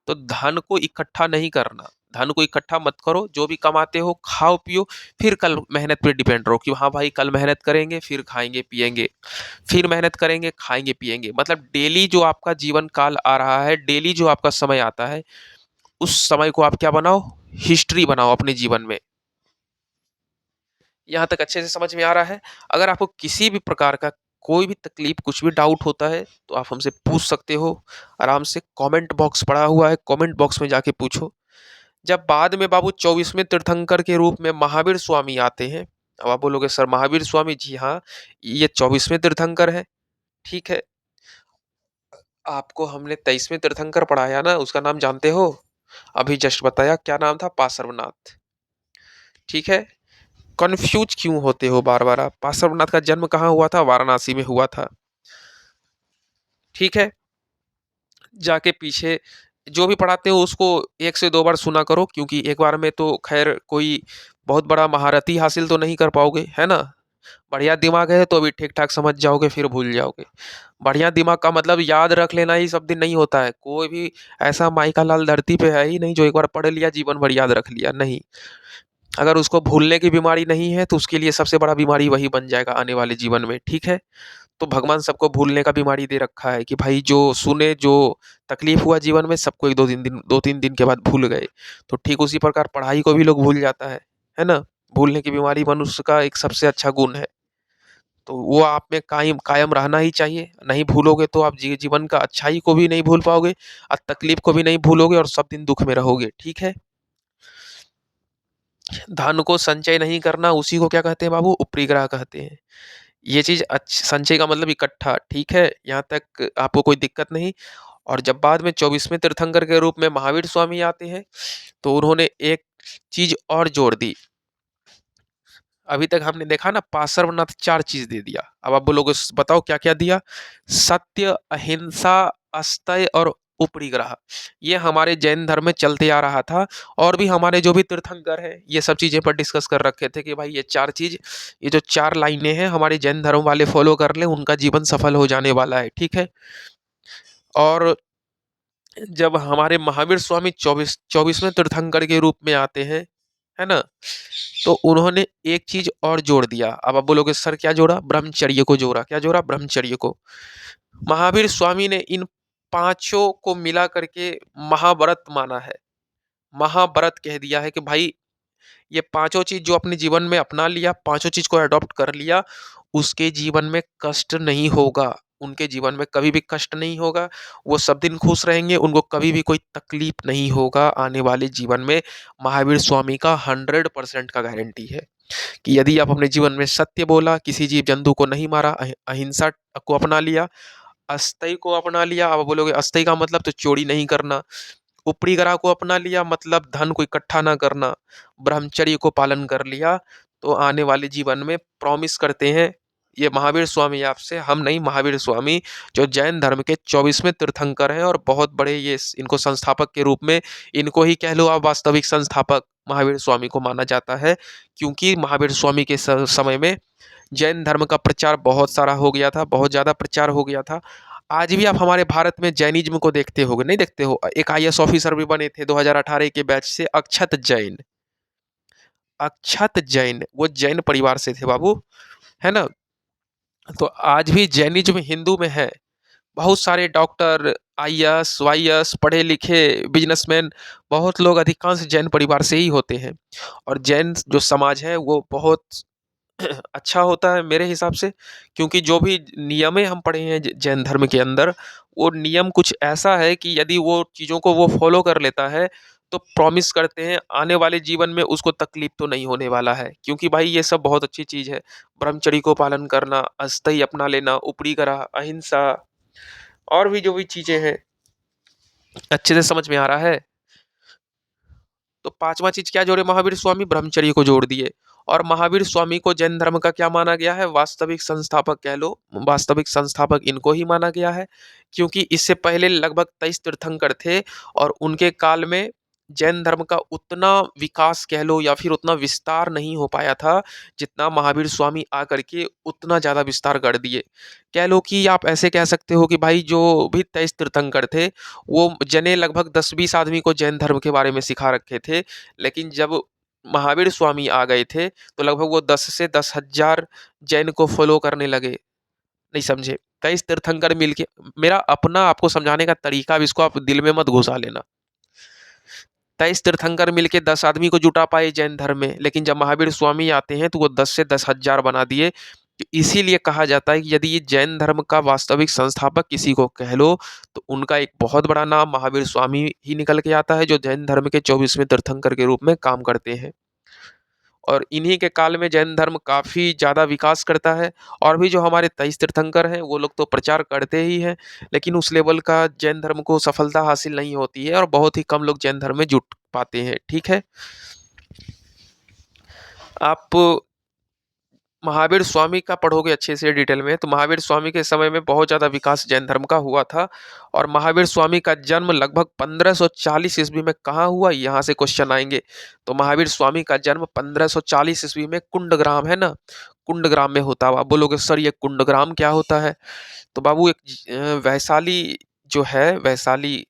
तो धन को इकट्ठा नहीं करना, धन को इकट्ठा मत करो, जो भी कमाते हो खाओ-पियो, फिर कल मेहनत पे डिपेंड रहो कि हाँ भाई कल मेहनत करेंगे, फिर खाएँगे-पिएँगे, फिर मेहनत करेंगे, खाएँगे-पिएँगे। मतलब डेली जो आपका जीवन काल आ रहा है, डेली जो आपका समय आता है, उस समय को आप क्या बनाओ? हिस्ट्री बनाओ अपने जीवन में। यहाँ तक अच्छे से समझ में आ रहा है? अगर आपको किसी भी प्रकार का कोई भी तकलीफ, कुछ भी डाउट होता है, तो आप हमसे पूछ सकते हो। आराम से कमेंट बॉक्स पड़ा हुआ है, कमेंट बॉक्स में जाके पूछो। जब बाद में बाबू 24वें तीर्थंकर के रूप में महावीर स्वामी आते हैं, अब आप बोलोगे सर महावीर स्वामी, जी हाँ, ये 24वें तीर्थंकर हैं, ठीक है। आपको हमने 23वें तीर्थंकर पढ़ाया ना, उसका नाम जानते हो? अभी जस्ट बताया, क्या नाम था? पार्श्वनाथ, ठीक है। कन्फ्यूज क्यों होते हो बार-बार आप? पार्श्वनाथ का जन्म कहाँ हुआ था? वाराणसी में हुआ था, ठीक है। जाके पीछे जो भी पढ़ाते हो उसको 1 से 2 बार सुना करो, क्योंकि एक बार में तो ख़ैर कोई बहुत बड़ा महारथी हासिल तो नहीं कर पाओगे, है ना? बढ़िया दिमाग है तो अभी ठीक-ठाक समझ जाओगे, फिर भूल जाओगे। बढ़िया दिमाग का मतलब याद रख लेना ही सब दिन नहीं होता है। कोई भी ऐसा माइका लाल धरती पे है ही नहीं जो एक बार पढ़ लिया जीवन भर याद रख लिया, नहीं। अगर उसको भूलने की बीमारी नहीं है तो उसके लिए सबसे बड़ा बीमारी वही बन जाएगा आने वाले जीवन में, ठीक है? तो भगवान सबको भूलने का बीमारी दे रखा है कि भाई जो सुने, जो तकलीफ हुआ जीवन में सबको 2-3 दिन के बाद भूल गए। तो ठीक उसी प्रकार पढ़ाई को भी लोग भूल जाता है ना? भूलने की बीमारी मनुष्य का एक सबसे अच्छा गुण है। तो वो आप में कायम कायम रहना ही चाहिए। नहीं भूलोगे तो आप जीवन का अच्छाई को भी नहीं भूल पाओगे और तकलीफ को भी नहीं भूलोगे और सब दिन दुःख में रहोगे, ठीक है? धन को संचय नहीं करना उसी को क्या कहते हैं बाबू? उपरिग्रह कहते हैं। ये चीज़ संचय का मतलब इकट्ठा, ठीक है? यहाँ तक आपको कोई दिक्कत नहीं। और जब बाद में 24वें तीर्थंकर के रूप में महावीर स्वामी आते हैं, तो उन्होंने एक चीज़ और जोड़ दी। अभी तक हमने देखा ना पार्श्वनाथ 4 चीज़ दे दिया। अब आप बोलोगे बताओ क्या-क्या दिया? सत्य, अहिंसा, अस्थेय और उपरिग्रह। ये हमारे जैन धर्म में चलते आ रहा था और भी हमारे जो भी तीर्थंकर हैं, ये सब चीज़ें पर डिस्कस कर रखे थे कि भाई ये 4 चीज़, ये जो 4 लाइनें हैं हमारे जैन धर्म वाले फॉलो कर लें, उनका जीवन सफल हो जाने वाला है, ठीक है? और जब हमारे महावीर स्वामी 24वें तीर्थंकर के रूप में आते हैं, है ना? तो उन्होंने एक चीज़ और जोड़ दिया। अब आप बोलोगे सर क्या जोड़ा? ब्रह्मचर्य को जोड़ा। क्या जोड़ा? ब्रह्मचर्य को। महावीर स्वामी ने इन पाँचों को मिला करके महाव्रत माना है। महाव्रत कह दिया है कि भाई ये पाँचों चीज़ जो अपने जीवन में अपना लिया, पाँचों चीज़ को अडॉप्ट कर लिया, उसके जीवन में कष्ट नहीं होगा। उनके जीवन में कभी भी कष्ट नहीं होगा, वो सब दिन खुश रहेंगे, उनको कभी भी कोई तकलीफ नहीं होगा आने वाले जीवन में। महावीर स्वामी का 100% का गारंटी है कि यदि आप अपने जीवन में सत्य बोला, किसी जीव-जंतु को नहीं मारा, अहिंसा को अपना लिया, अस्थेय को अपना लिया। अब बोलोगे अस्थेय का मतलब तो चोरी नहीं करना, उपरिग्रह को अपना लिया मतलब धन को इकट्ठा ना करना, ब्रह्मचर्य को पालन कर लिया, तो आने वाले जीवन में प्रॉमिस करते हैं ये महावीर स्वामी आपसे, हम नहीं महावीर स्वामी जो जैन धर्म के 24वें तीर्थंकर हैं और बहुत बड़े ये इनको संस्थापक के रूप में, इनको ही कह लो आप वास्तविक संस्थापक महावीर स्वामी को माना जाता है। क्योंकि महावीर स्वामी के समय में जैन धर्म का प्रचार बहुत सारा हो गया था, बहुत ज़्यादा प्रचार हो गया था। आज भी आप हमारे भारत में जैनिज़्म को देखते होगे, नहीं देखते हो? एक आईएएस ऑफिसर भी बने थे 2018 के बैच से अक्षत जैन। अक्षत जैन, वो जैन परिवार से थे बाबू, है ना? तो आज भी जैनिज़्म हिंदू में है। बहुत सारे डॉक्टर, आईएएस, वाईएएस, पढ़े-लिखे बिज़नेसमैन, बहुत लोग अधिकांश जैन परिवार से ही होते हैं। और जैन जो समाज है वो बहुत अच्छा होता है मेरे हिसाब से, क्योंकि जो भी नियमें हम पढ़े हैं जैन धर्म के अंदर, वो नियम कुछ ऐसा है कि यदि वो चीज़ों को वो फॉलो कर लेता है, तो प्रॉमिस करते हैं आने वाले जीवन में उसको तकलीफ तो नहीं होने वाला है। क्योंकि भाई ये सब बहुत अच्छी चीज़ है। ब्रह्मचर्य को पालन करना, अस्थेय अपना लेना, उपरिग्रह, अहिंसा और भी जो भी चीज़ें हैं, अच्छे से समझ में आ रहा है? तो पाँचवाँ चीज़ क्या जोड़े महावीर स्वामी? ब्रह्मचर्य को जोड़ दिए। और महावीर स्वामी को जैन धर्म का क्या माना गया है? वास्तविक संस्थापक कह लो, वास्तविक संस्थापक इनको ही माना गया है। क्योंकि इससे पहले लगभग 23 तीर्थंकर थे और उनके काल में जैन धर्म का उतना विकास कह लो या फिर उतना विस्तार नहीं हो पाया था, जितना महावीर स्वामी आकर के उतना ज़्यादा विस्तार कर दिए। कह लो कि आप ऐसे कह सकते हो कि भाई जो भी 23 तीर्थंकर थे, वो जने लगभग 10-20 आदमी को जैन धर्म के बारे में सिखा रखे थे। लेकिन जब महावीर स्वामी आ गए थे, तो लगभग वो 10 से 10,000 जैन को फ़ॉलो करने लगे। नहीं समझे? 23 तीर्थंकर मिलके, मेरा अपना आपको समझाने का तरीका, अब इसको आप दिल में मत घुसा लेना। 23 तीर्थंकर मिलके 10 आदमी को जुटा पाए जैन धर्म में, लेकिन जब महावीर स्वामी आते हैं तो वो 10 से 10,000 बना दिए। तो इसीलिए कहा जाता है कि यदि ये जैन धर्म का वास्तविक संस्थापक किसी को कह लो, तो उनका एक बहुत बड़ा नाम महावीर स्वामी ही निकल के आता है, जो जैन धर्म के 24वें तीर्थंकर के रूप में काम करते हैं। और इन्हीं के काल में जैन धर्म काफ़ी ज़्यादा विकास करता है। और भी जो हमारे 23 तीर्थंकर हैं, वो लोग तो प्रचार करते ही हैं, लेकिन उस लेवल का जैन धर्म को सफलता हासिल नहीं होती है और बहुत ही कम लोग जैन धर्म में जुट पाते हैं, ठीक है? आप महावीर स्वामी का पढ़ोगे अच्छे से डिटेल में, तो महावीर स्वामी के समय में बहुत ज़्यादा विकास जैन धर्म का हुआ था। और महावीर स्वामी का जन्म लगभग 1540 ईस्वी में कहाँ हुआ? यहाँ से क्वेश्चन आएँगे। तो महावीर स्वामी का जन्म 1540 ईस्वी में कुंडग्राम है ना? कुंडग्राम में होता है। आप बोलोगे सर ये कुंडग्राम क्या होता है? तो बाबू एक वैशाली जो है, वैशाली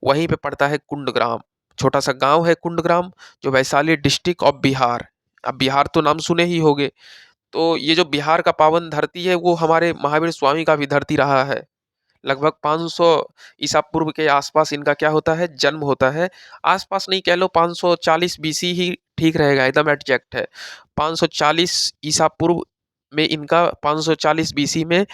वहीं पे पड़ता है कुंडग्राम। छोटा सा गांव है कुंडग्राम, जो वैशाली डिस्ट्रिक्ट ऑफ बिहार। अब बिहार तो नाम सुने ही होंगे। तो ये जो बिहार का पावन धरती है, वो हमारे महावीर स्वामी का भी धरती रहा है। लगभग 500 ईसा पूर्व के आसपास इनका क्या होता है, जन्म होता है। आसपास नहीं, कह लो 540 बीसी ही ठीक रहेगा, एकदम एग्जैक्ट है। 540 ईसा पूर्व में इनका, 540 बीसी में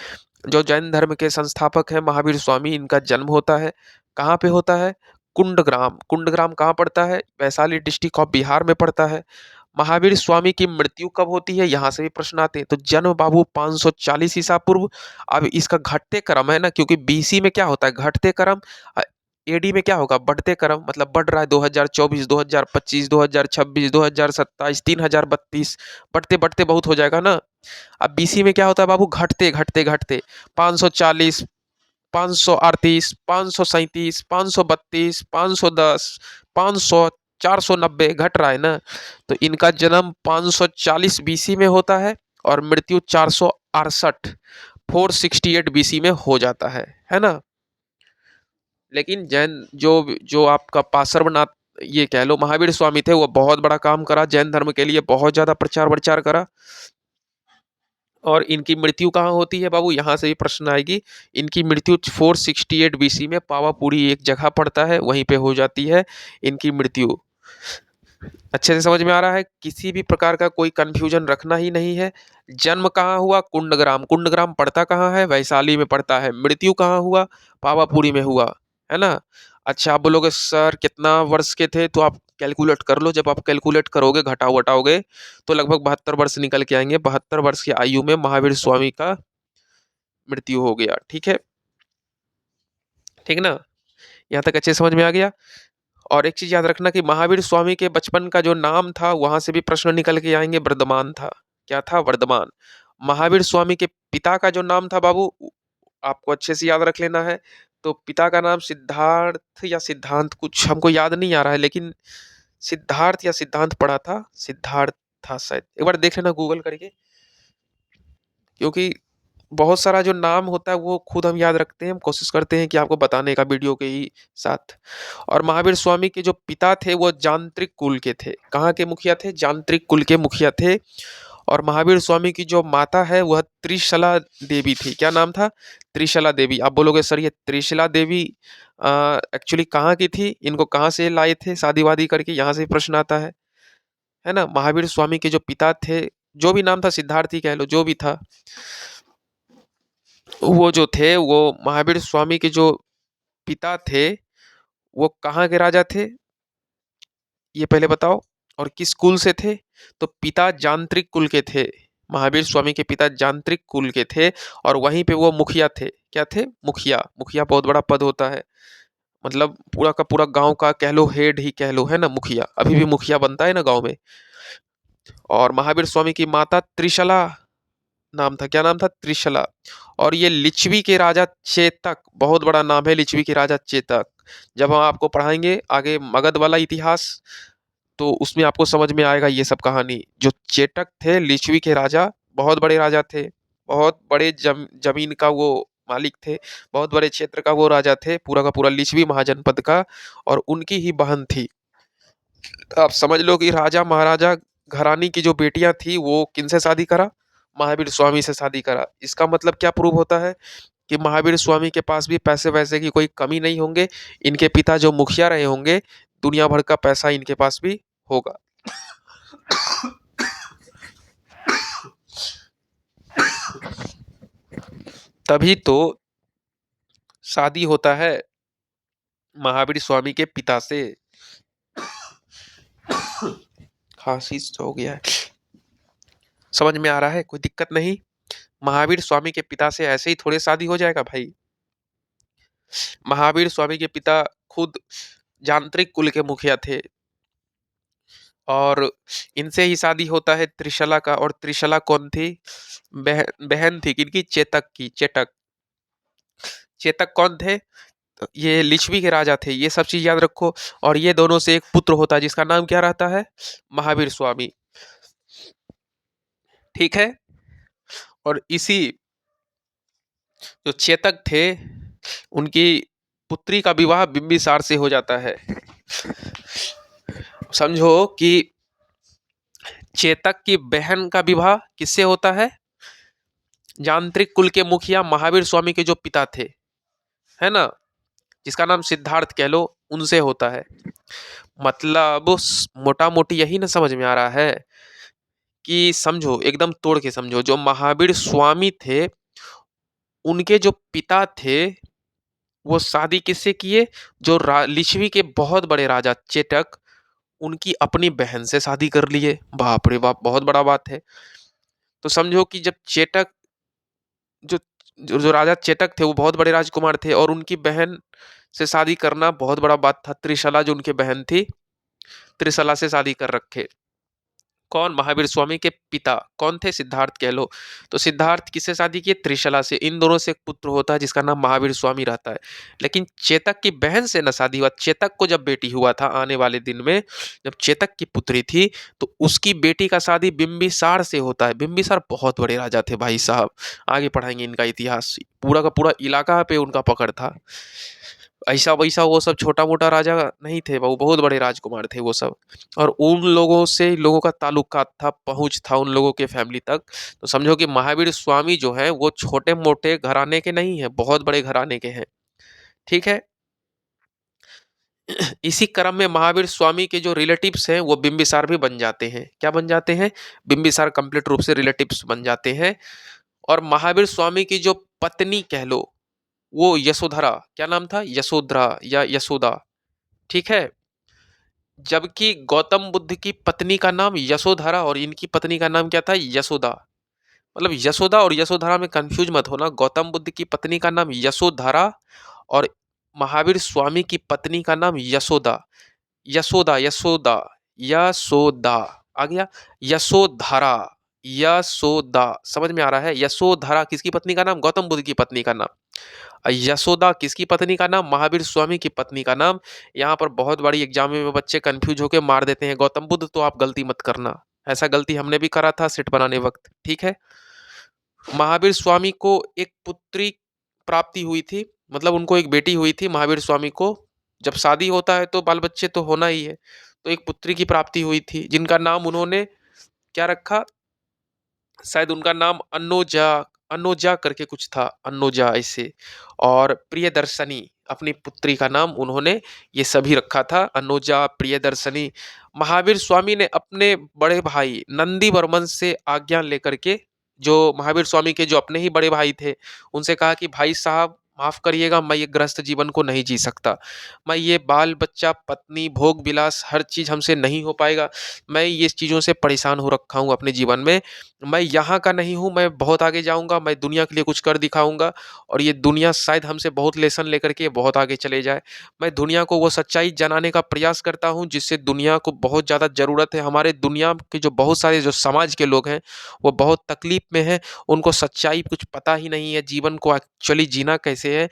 जो जैन धर्म के संस्थापक हैं महावीर स्वामी, इनका जन्म होता है। कहाँ पे होता है? कुंडग्राम। कुंडग्राम कहाँ पड़ता है? वैशाली डिस्ट्रिक्ट ऑफ बिहार में पड़ता है। महावीर स्वामी की मृत्यु कब होती है, यहाँ से भी प्रश्न आते हैं। तो जन्म बाबू 540 ईसा पूर्व। अब इसका घटते क्रम है ना, क्योंकि बीसी में क्या होता है, घटते क्रम। एडी में क्या होगा, बढ़ते क्रम, मतलब बढ़ रहा है। 2024, 2025, 2026, 2027, 3032, बढ़ते बढ़ते बहुत हो जाएगा ना। अब बीसी में क्या होता है बाबू, घटते घटते घटते। 540, 538, 537, 532, 510, 500, 490 घट रहा है ना। तो इनका जन्म 540 बीसी में होता है और मृत्यु 468, 468 बीसी में हो जाता है ना। लेकिन जैन जो जो आपका पार्श्वनाथ, ये कह लो महावीर स्वामी थे, वो बहुत बड़ा काम करा जैन धर्म के लिए, बहुत ज्यादा प्रचार प्रचार करा। और इनकी मृत्यु कहाँ होती है बाबू, यहाँ से भी प्रश्न आएगी। इनकी मृत्यु 468 बीसी में पावापुरी एक जगह पड़ता है, वहीं पे हो जाती है इनकी मृत्यु। अच्छे से समझ में आ रहा है? किसी भी प्रकार का कोई कंफ्यूजन रखना ही नहीं है। जन्म कहाँ हुआ? कुंडग्राम। कुंडग्राम पड़ता कहाँ है? वैशाली में पड़ता है। मृत्यु कहाँ हुआ? पावापुरी में हुआ, है ना। अच्छा, आप बोलोगे सर कितना वर्ष के थे, तो आप कैलकुलेट कर लो। जब आप कैलकुलेट करोगे, घटाओ घटाओगे, तो लगभग 72 वर्ष निकल के आएंगे। 72 वर्ष की आयु में महावीर स्वामी का मृत्यु हो गया। ठीक है, ठीक ना, यहाँ तक अच्छे समझ में आ गया। और एक चीज याद रखना कि महावीर स्वामी के बचपन का जो नाम था, वहां से भी प्रश्न निकल के आएंगे। वर्धमान था। क्या था? वर्धमान। महावीर स्वामी के पिता का जो नाम था बाबू, आपको अच्छे से याद रख लेना है। तो पिता का नाम सिद्धार्थ या सिद्धांत, कुछ हमको याद नहीं आ रहा है, लेकिन सिद्धार्थ या सिद्धांत पढ़ा था, सिद्धार्थ था शायद। एक बार देख लेना गूगल करके, क्योंकि बहुत सारा जो नाम होता है वो खुद हम याद रखते हैं, हम कोशिश करते हैं कि आपको बताने का वीडियो के ही साथ। और महावीर स्वामी के जो पिता थे वो जांत्रिक कुल के थे। कहाँ के मुखिया थे? जांत्रिक कुल के मुखिया थे। और महावीर स्वामी की जो माता है वह त्रिशला देवी थी। क्या नाम था? त्रिशला देवी। आप बोलोगे सर ये त्रिशला देवी एक्चुअली कहाँ की थी, इनको कहाँ से लाए थे शादी वादी करके, यहाँ से प्रश्न आता है ना। महावीर स्वामी के जो पिता थे, जो भी नाम था, सिद्धार्थ ही कह लो, जो भी था, वो जो थे, वो महावीर स्वामी के जो पिता थे, वो कहाँ के राजा थे, ये पहले बताओ। और किस कुल से थे? तो पिता जांत्रिक कुल के थे। महावीर स्वामी के पिता जांत्रिक कुल के थे, और वहीं पे वो मुखिया थे। क्या थे? मुखिया। मुखिया बहुत बड़ा पद होता है, मतलब पूरा का पूरा गांव का कह लो, हेड ही कह लो, है ना, मुखिया। अभी भी मुखिया बनता है ना गांव में। और महावीर स्वामी की माता त्रिशला नाम था। क्या नाम था? त्रिशला। और ये लिच्छवी के राजा चेतक, बहुत बड़ा नाम है लिच्छवी के राजा चेतक। जब हम आपको पढ़ाएंगे आगे मगध वाला इतिहास, तो उसमें आपको समझ में आएगा ये सब कहानी। जो चेतक थे लिच्छवी के राजा, बहुत बड़े राजा थे, बहुत बड़े जमीन का वो मालिक थे, बहुत बड़े क्षेत्र का वो राजा थे, पूरा का पूरा लिच्छवी महाजनपद का। और उनकी ही बहन थी। आप समझ लो कि राजा महाराजा घरानी की जो बेटियां थी, वो किनसे शादी करा? महावीर स्वामी से शादी करा। इसका मतलब क्या प्रूव होता है कि महावीर स्वामी के पास भी पैसे वैसे की कोई कमी नहीं होंगे। इनके पिता जो मुखिया रहे होंगे, दुनिया भर का पैसा इनके पास भी होगा। तभी तो शादी होता है महावीर स्वामी के पिता से। खांसी हो गया है, समझ में आ रहा है? कोई दिक्कत नहीं। महावीर स्वामी के पिता से ऐसे ही थोड़े शादी हो जाएगा भाई। महावीर स्वामी के पिता खुद जांत्रिक कुल के मुखिया थे, और इनसे ही शादी होता है त्रिशला का। और त्रिशला कौन थी? बहन थी किनकी? चेतक की। चेतक। चेतक कौन थे? तो ये लिच्छवी के राजा थे। ये सब चीज याद रखो। और ये दोनों से एक पुत्र होता है, जिसका नाम क्या रहता है? महावीर स्वामी। ठीक है। और इसी जो चेतक थे, उनकी पुत्री का विवाह बिंबिसार से हो जाता है। समझो कि चेतक की बहन का विवाह किससे होता है? यांत्रिक कुल के मुखिया महावीर स्वामी के जो पिता थे, है ना, जिसका नाम सिद्धार्थ कह लो, उनसे होता है। मतलब मोटा मोटी यही ना समझ में आ रहा है कि समझो, एकदम तोड़ के समझो, जो महावीर स्वामी थे, उनके जो पिता थे, वो शादी किससे किए? जो लिच्छवी के बहुत बड़े राजा चेतक, उनकी अपनी बहन से शादी कर लिए। बाप रे बाप, बहुत बड़ा बात है। तो समझो कि जब चेतक, जो जो राजा चेतक थे, वो बहुत बड़े राजकुमार थे, और उनकी बहन से शादी करना बहुत बड़ा बात था। त्रिशला जो उनकी बहन थी, त्रिशला से शादी कर रखे। कौन? महावीर स्वामी के पिता कौन थे? सिद्धार्थ कह लो। तो सिद्धार्थ किससे शादी किए? त्रिशला से। इन दोनों से एक पुत्र होता है जिसका नाम महावीर स्वामी रहता है। लेकिन चेतक की बहन से न शादी हुआ। चेतक को जब बेटी हुआ था आने वाले दिन में, जब चेतक की पुत्री थी, तो उसकी बेटी का शादी बिंबिसार से होता है। बिंबिसार बहुत बड़े राजा थे भाई साहब, आगे पढ़ाएंगे इनका इतिहास। पूरा का पूरा इलाका पे उनका पकड़ था। ऐसा वैसा वो सब छोटा मोटा राजा नहीं थे, वो बहुत बड़े राजकुमार थे वो सब। और उन लोगों से लोगों का ताल्लुकात था, पहुंच था उन लोगों के फैमिली तक। तो समझो कि महावीर स्वामी जो है वो छोटे मोटे घराने के नहीं है, बहुत बड़े घराने के हैं। ठीक है। इसी क्रम में महावीर स्वामी के जो रिलेटिव्स हैं वो बिंबिसार भी बन जाते हैं। क्या बन जाते हैं? बिंबिसार कंप्लीट रूप से रिलेटिव्स बन जाते हैं। और महावीर स्वामी की जो पत्नी कह लो, वो यशोधरा, क्या नाम था? यशोधरा या यशोदा। ठीक है। जबकि गौतम बुद्ध की पत्नी का नाम यशोधरा और इनकी पत्नी का नाम क्या था? यशोदा। मतलब यशोदा और यशोधरा में कंफ्यूज मत होना। गौतम बुद्ध की पत्नी का नाम यशोधरा और महावीर स्वामी की पत्नी का नाम यशोदा। यशोदा, यशोदा, यशोदा आ गया। यशोधरा, यशोदा, समझ में आ रहा है? यशोधरा किसकी पत्नी का नाम? गौतम बुद्ध की पत्नी का नाम। यशोदा किसकी पत्नी का नाम? महावीर स्वामी की पत्नी का नाम। यहाँ पर बहुत बड़ी एग्जाम में बच्चे कंफ्यूज होकर मार देते हैं गौतम बुद्ध, तो आप गलती मत करना। ऐसा गलती हमने भी करा था सेट बनाने वक्त। ठीक है। महावीर स्वामी को एक पुत्री प्राप्ति हुई थी, मतलब उनको एक बेटी हुई थी महावीर स्वामी को। जब शादी होता है तो बाल बच्चे तो होना ही है। तो एक पुत्री की प्राप्ति हुई थी जिनका नाम उन्होंने क्या रखा? शायद उनका नाम अन्नोजा, अन्नोजा करके कुछ था, अन्नोजा ऐसे। और प्रियदर्शनी, अपनी पुत्री का नाम उन्होंने ये सभी रखा था, अन्नोजा, प्रियदर्शनी। महावीर स्वामी ने अपने बड़े भाई नंदी वर्मन से आज्ञा लेकर के, जो महावीर स्वामी के जो अपने ही बड़े भाई थे, उनसे कहा कि भाई साहब माफ करिएगा, मैं ये ग्रस्त जीवन को नहीं जी सकता। मैं ये बाल बच्चा, पत्नी, भोग विलास, हर चीज हमसे नहीं हो पाएगा। मैं ये चीजों से परेशान हो रखा हूँ अपने जीवन में। मैं यहाँ का नहीं हूँ, मैं बहुत आगे जाऊँगा, मैं दुनिया के लिए कुछ कर दिखाऊँगा, और ये दुनिया शायद हमसे बहुत लेसन लेकर के बहुत आगे चले जाए। मैं दुनिया को वो सच्चाई जनाने का प्रयास करता हूँ जिससे दुनिया को बहुत ज़्यादा ज़रूरत है। हमारे दुनिया के जो बहुत सारे जो समाज के लोग हैं, वो बहुत तकलीफ में हैं, उनको सच्चाई कुछ पता ही नहीं है, जीवन को एक्चुअली जीना कैसे है।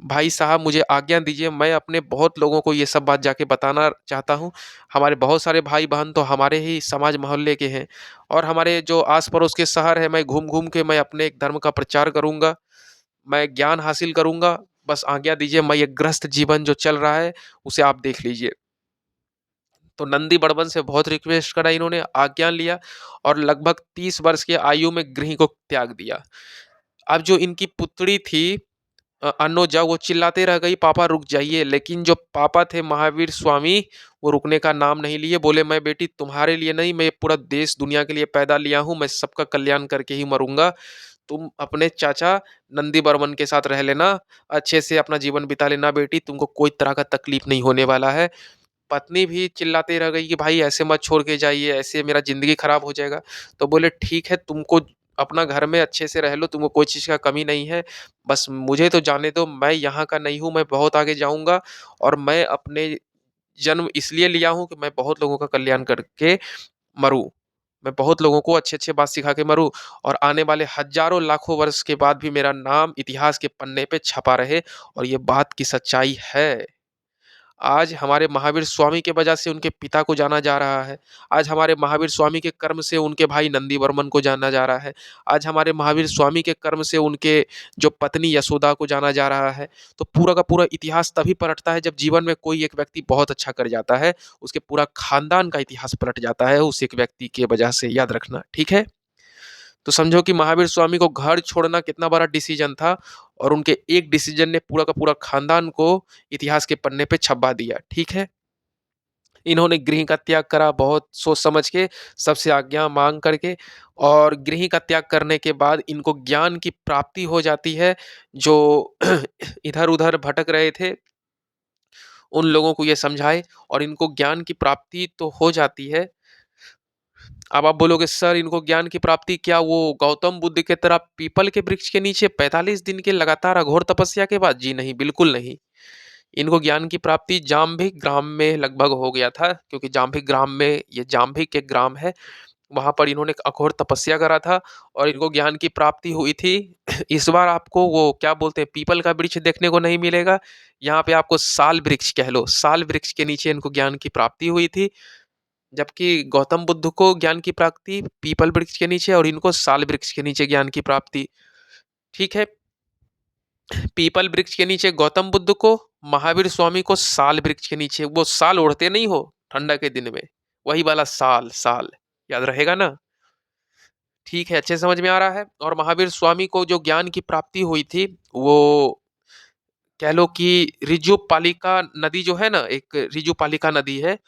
भाई साहब मुझे आज्ञा दीजिए, मैं अपने बहुत लोगों को ये सब बात जाके बताना चाहता हूँ। हमारे बहुत सारे भाई बहन तो हमारे ही समाज मोहल्ले के हैं, और हमारे जो आस पड़ोस के शहर है, मैं घूम घूम के मैं अपने एक धर्म का प्रचार करूंगा, मैं ज्ञान हासिल करूंगा। बस आज्ञा दीजिए, मैं ये ग्रस्त जीवन जो चल रहा है उसे आप देख लीजिए। तो नंदी बड़बन से बहुत रिक्वेस्ट करा इन्होंने, आज्ञा लिया, और लगभग 30 वर्ष की आयु में गृह को त्याग दिया। अब जो इनकी पुत्री थी अन्नोजा, वो चिल्लाते रह गई पापा रुक जाइए। लेकिन जो पापा थे महावीर स्वामी, वो रुकने का नाम नहीं लिए। बोले मैं बेटी तुम्हारे लिए नहीं, मैं पूरा देश दुनिया के लिए पैदा लिया हूँ, मैं सबका कल्याण करके ही मरूंगा। तुम अपने चाचा नंदी बर्मन के साथ रह लेना, अच्छे से अपना जीवन बिता लेना बेटी, तुमको कोई तरह का तकलीफ नहीं होने वाला है। पत्नी भी चिल्लाते रह गई कि भाई ऐसे मत छोड़ के जाइए, ऐसे मेरा ज़िंदगी खराब हो जाएगा। तो बोले ठीक है, तुमको अपना घर में अच्छे से रह लो, तुमको कोई चीज़ का कमी नहीं है, बस मुझे तो जाने दो, मैं यहाँ का नहीं हूँ, मैं बहुत आगे जाऊँगा, और मैं अपने जन्म इसलिए लिया हूँ कि मैं बहुत लोगों का कल्याण करके मरूँ। मैं बहुत लोगों को अच्छे-अच्छे बात सिखा के मरूँ, और आने वाले हज़ारों लाखों वर्ष के बाद भी मेरा नाम इतिहास के पन्ने पे छपा रहे, और ये बात की सच्चाई है। आज हमारे महावीर स्वामी के वजह से उनके पिता को जाना जा रहा है। आज हमारे महावीर स्वामी के कर्म से उनके भाई नंदीवर्मन को जाना जा रहा है। आज हमारे महावीर स्वामी के कर्म से उनके जो पत्नी यशोदा को जाना जा रहा है। तो पूरा का पूरा इतिहास तभी पलटता है जब जीवन में कोई एक व्यक्ति बहुत अच्छा कर जाता है, उसके पूरा खानदान का इतिहास पलट जाता है उस एक व्यक्ति के वजह से, याद रखना, ठीक है? तो समझो कि महावीर स्वामी को घर छोड़ना कितना बड़ा डिसीजन था और उनके एक डिसीजन ने पूरा का पूरा खानदान को इतिहास के पन्ने पे छपा दिया, ठीक है? इन्होंने गृह का त्याग करा बहुत सोच समझ के, सबसे आज्ञा मांग करके, और गृह का त्याग करने के बाद इनको ज्ञान की प्राप्ति हो जाती है। जो इधर-उधर भटक रहे थे, उन लोगों को ये समझाए और इनको ज्ञान की प्राप्ति तो हो जाती है। अब आप बोलोगे सर इनको ज्ञान की प्राप्ति क्या वो गौतम बुद्ध के तरह पीपल के वृक्ष के नीचे 45 दिन के लगातार अघोर तपस्या के बाद? जी नहीं, बिल्कुल नहीं। इनको ज्ञान की प्राप्ति जाम्भिक ग्राम में लगभग हो गया था, क्योंकि जाम्भिक ग्राम में, ये जाम्भिक एक ग्राम है, वहाँ पर इन्होंने अघोर तपस्या करा था और इनको ज्ञान की प्राप्ति हुई थी। इस बार आपको वो क्या बोलते हैं पीपल का वृक्ष देखने को नहीं मिलेगा, यहाँ पे आपको साल वृक्ष कह लो, साल वृक्ष के नीचे इनको ज्ञान की प्राप्ति हुई थी। जबकि गौतम बुद्ध को ज्ञान की प्राप्ति पीपल वृक्ष के नीचे और इनको साल वृक्ष के नीचे ज्ञान की प्राप्ति, ठीक है? पीपल वृक्ष के नीचे गौतम बुद्ध को, महावीर स्वामी को साल वृक्ष के नीचे, वो साल ओढ़ते नहीं हो ठंडा के दिन में, वही वाला साल, साल याद रहेगा ना? ठीक है, अच्छे समझ में आ रहा है। और महावीर स्वामी को जो ज्ञान की प्राप्ति हुई थी वो कह लो कि ऋजुपालिका नदी जो है ना, एक ऋजुपालिका नदी है,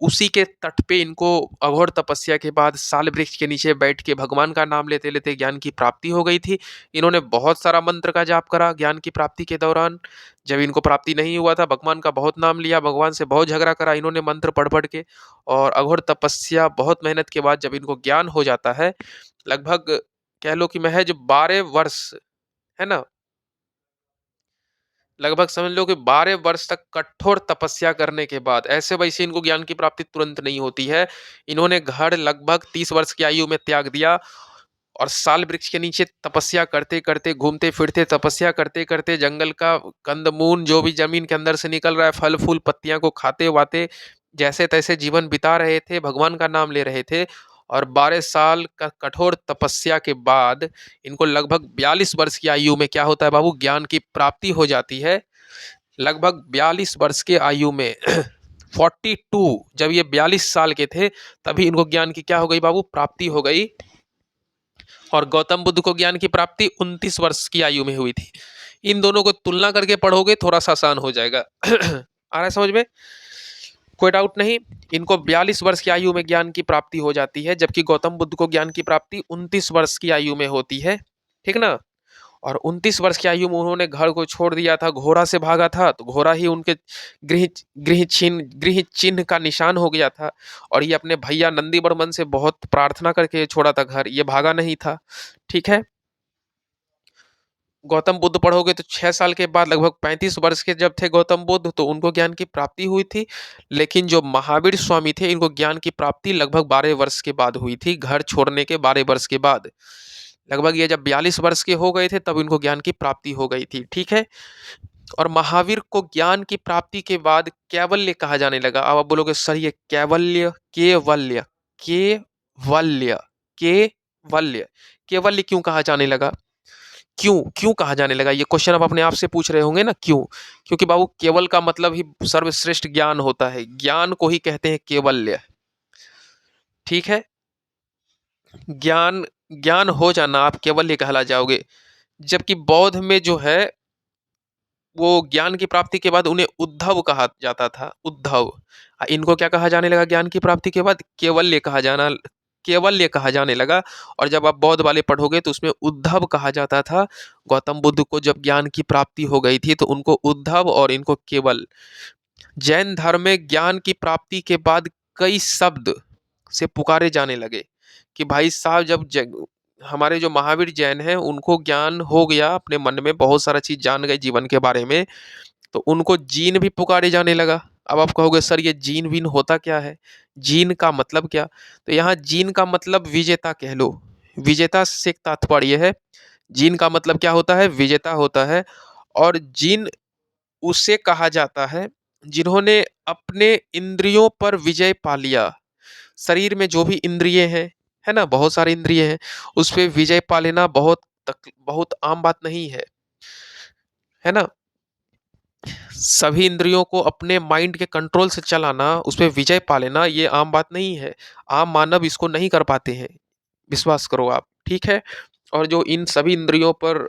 उसी के तट पे इनको अघोर तपस्या के बाद साल वृक्ष के नीचे बैठ के भगवान का नाम लेते लेते ज्ञान की प्राप्ति हो गई थी। इन्होंने बहुत सारा मंत्र का जाप करा ज्ञान की प्राप्ति के दौरान। जब इनको प्राप्ति नहीं हुआ था, भगवान का बहुत नाम लिया, भगवान से बहुत झगड़ा करा इन्होंने मंत्र पढ़ पढ़ के, और अघोर तपस्या बहुत मेहनत के बाद जब इनको ज्ञान हो जाता है, लगभग कह लो कि महज 12 वर्ष, है ना, लगभग समझ लो कि 12 वर्ष तक कठोर तपस्या करने के बाद, ऐसे वैसे इनको ज्ञान की प्राप्ति तुरंत नहीं होती है। इन्होंने घर लगभग 30 वर्ष की आयु में त्याग दिया और साल वृक्ष के नीचे तपस्या करते करते, घूमते फिरते, तपस्या करते करते, जंगल का कंदमूल जो भी जमीन के अंदर से निकल रहा है, फल फूल पत्तियां को खाते वाते, जैसे तैसे जीवन बिता रहे थे, भगवान का नाम ले रहे थे। और 12 साल का कठोर तपस्या के बाद इनको लगभग 42 वर्ष की आयु में क्या होता है बाबू, ज्ञान की प्राप्ति हो जाती है। लगभग 42 वर्ष के आयु में 42, जब ये 42 साल के थे तभी इनको ज्ञान की क्या हो गई बाबू, प्राप्ति हो गई। और गौतम बुद्ध को ज्ञान की प्राप्ति 29 वर्ष की आयु में हुई थी। इन दोनों को तुलना करके पढ़ोगे थोड़ा सा आसान हो जाएगा। आ रहा है समझ में? कोई डाउट नहीं। इनको 42 वर्ष की आयु में ज्ञान की प्राप्ति हो जाती है, जबकि गौतम बुद्ध को ज्ञान की प्राप्ति 29 वर्ष की आयु में होती है, ठीक ना? और 29 वर्ष की आयु में उन्होंने घर को छोड़ दिया था, घोड़ा से भागा था, तो घोड़ा ही उनके गृह गृह चिन्ह का निशान हो गया था। और ये अपने भैया नंदीवर्मन से बहुत प्रार्थना करके छोड़ा था घर, ये भागा नहीं था, ठीक है? गौतम बुद्ध पढ़ोगे तो 6 साल के बाद, लगभग 35 वर्ष के जब थे गौतम बुद्ध, तो उनको ज्ञान की प्राप्ति हुई थी। लेकिन जो महावीर स्वामी थे, इनको ज्ञान की प्राप्ति लगभग 12 वर्ष के बाद हुई थी, घर छोड़ने के 12 वर्ष के बाद। लगभग ये जब 42 वर्ष के हो गए थे तब इनको ज्ञान की प्राप्ति हो गई थी, ठीक है? और महावीर को ज्ञान की प्राप्ति के बाद कैवल्य कहा जाने लगा। अब आप बोलोगे सर ये कैवल्य, केवल्य, केवल्य, केवल्य, केवल्य क्यों कहा जाने लगा? क्यों क्यों कहा जाने लगा? ये क्वेश्चन आप अपने आप से पूछ रहे होंगे ना, क्यों? क्योंकि बाबू केवल का मतलब ही सर्वश्रेष्ठ ज्ञान होता है, ज्ञान को ही कहते हैं केवल्य, ठीक है? ज्ञान ज्ञान हो जाना, आप केवल्य कहला जाओगे। जबकि बौद्ध में जो है वो ज्ञान की प्राप्ति के बाद उन्हें उद्धव कहा जाता था, उद्धव। इनको क्या कहा जाने लगा ज्ञान की प्राप्ति के बाद? केवल्य कहा जाने लगा। और जब आप बौद्ध वाले पढ़ोगे तो उसमें उद्धव कहा जाता था। गौतम बुद्ध को जब ज्ञान की प्राप्ति हो गई थी तो उनको उद्धव और इनको केवल। जैन धर्म में ज्ञान की प्राप्ति के बाद कई शब्द से पुकारे जाने लगे कि भाई साहब, जब हमारे जो महावीर जैन हैं उनको ज्ञान हो गया, अपने मन में बहुत सारा चीज जान गए जीवन के बारे में, तो उनको जीन भी पुकारे जाने लगा। अब आप कहोगे सर ये जीन वीन होता क्या है, जीन का मतलब क्या? तो यहाँ जीन का मतलब विजेता कह लो, विजेता से तात्पर्य है। जीन का मतलब क्या होता है? विजेता होता है। और जीन उसे कहा जाता है जिन्होंने अपने इंद्रियों पर विजय पा लिया। शरीर में जो भी इंद्रिय हैं, है ना? बहुत सारे इंद्रिय हैं, उस पे विजय पा लेना बहुत आम बात नहीं है ना? सभी इंद्रियों को अपने माइंड के कंट्रोल से चलाना, उसपे विजय पा लेना, ये आम बात नहीं है। आम मानव इसको नहीं कर पाते हैं, विश्वास करो आप, ठीक है? और जो इन सभी इंद्रियों पर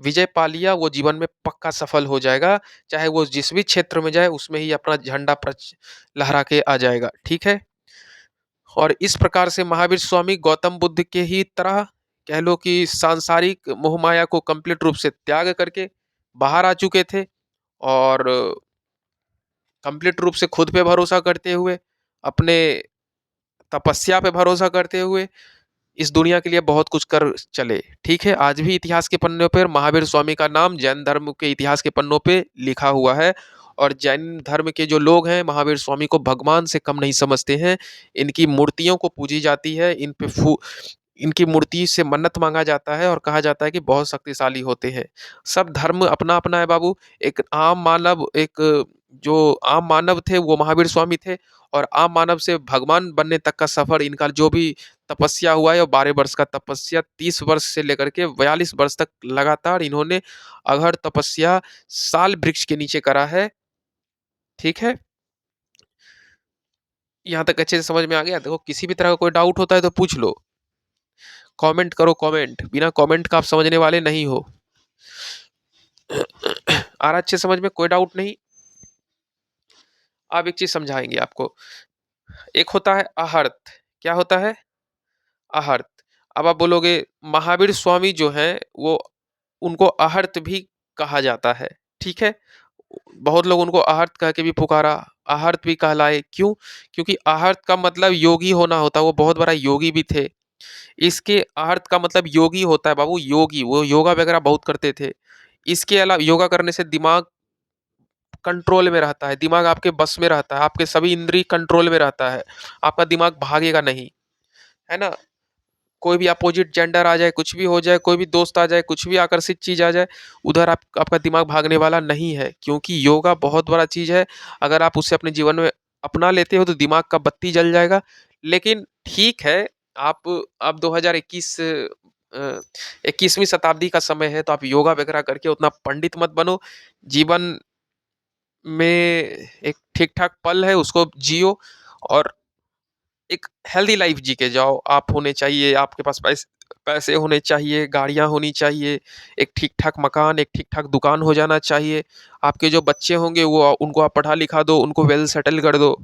विजय पा लिया, वो जीवन में पक्का सफल हो जाएगा, चाहे वो जिस भी क्षेत्र में जाए, उसमें ही अपना झंडा लहरा के आ जाएगा, ठीक है? और इस प्रकार से महावीर स्वामी गौतम बुद्ध के ही तरह कह लो कि सांसारिक मोहमाया को कंप्लीट रूप से त्याग करके बाहर आ चुके थे, और कंप्लीट रूप से खुद पे भरोसा करते हुए, अपने तपस्या पे भरोसा करते हुए इस दुनिया के लिए बहुत कुछ कर चले, ठीक है? आज भी इतिहास के पन्नों पर महावीर स्वामी का नाम जैन धर्म के इतिहास के पन्नों पे लिखा हुआ है, और जैन धर्म के जो लोग हैं महावीर स्वामी को भगवान से कम नहीं समझते हैं। इनकी मूर्तियों को पूजी जाती है, इनकी मूर्ति से मन्नत मांगा जाता है, और कहा जाता है कि बहुत शक्तिशाली होते हैं। सब धर्म अपना अपना है बाबू। एक जो आम मानव थे वो महावीर स्वामी थे, और आम मानव से भगवान बनने तक का सफर इनका जो भी तपस्या हुआ है, वो 12 वर्ष का तपस्या, 30 वर्ष से लेकर के 42 वर्ष तक लगातार इन्होंने अघड़ तपस्या साल वृक्ष के नीचे करा है, ठीक है? यहाँ तक अच्छे से समझ में आ गया? देखो, किसी भी तरह का कोई डाउट होता है तो पूछ लो, कमेंट करो, कमेंट, बिना कमेंट का आप समझने वाले नहीं हो। आ रहा अच्छे समझ में? कोई डाउट नहीं? अब एक चीज समझाएंगे आपको। एक होता है आहर्त। क्या होता है? आहर्त। अब आप बोलोगे महावीर स्वामी जो हैं वो, उनको आहर्त भी कहा जाता है, ठीक है? बहुत लोग उनको आहर्त कह के भी पुकारा, आहर्त भी कहलाए, क्यों? क्योंकि आहर्त का मतलब योगी होना होता है, वो बहुत बड़ा योगी भी थे। इसके अर्थ का मतलब योगी होता है बाबू, योगी, वो योगा वगैरह बहुत करते थे। इसके अलावा योगा करने से दिमाग कंट्रोल में रहता है, दिमाग आपके बस में रहता है, आपके सभी इंद्रिय कंट्रोल में रहता है, आपका दिमाग भागेगा नहीं, है ना? कोई भी अपोजिट जेंडर आ जाए, कुछ भी हो जाए, कोई भी दोस्त आ जाए, कुछ भी आकर्षित चीज आ जाए, उधर आपका दिमाग भागने वाला नहीं है, क्योंकि योगा बहुत बड़ा चीज है। अगर आप उसे अपने जीवन में अपना लेते हो तो दिमाग का बत्ती जल जाएगा। लेकिन ठीक है, आप अब 2021 21वीं शताब्दी का समय है, तो आप योगा वगैरह करके उतना पंडित मत बनो। जीवन में एक ठीक ठाक पल है, उसको जियो, और एक हेल्दी लाइफ जी के जाओ। आप होने चाहिए, आपके पास पैसे होने चाहिए, गाड़ियाँ होनी चाहिए, एक ठीक-ठाक मकान, एक ठीक-ठाक दुकान हो जाना चाहिए। आपके जो बच्चे होंगे वो उनको आप पढ़ा लिखा दो, उनको वेल सेटल कर दो,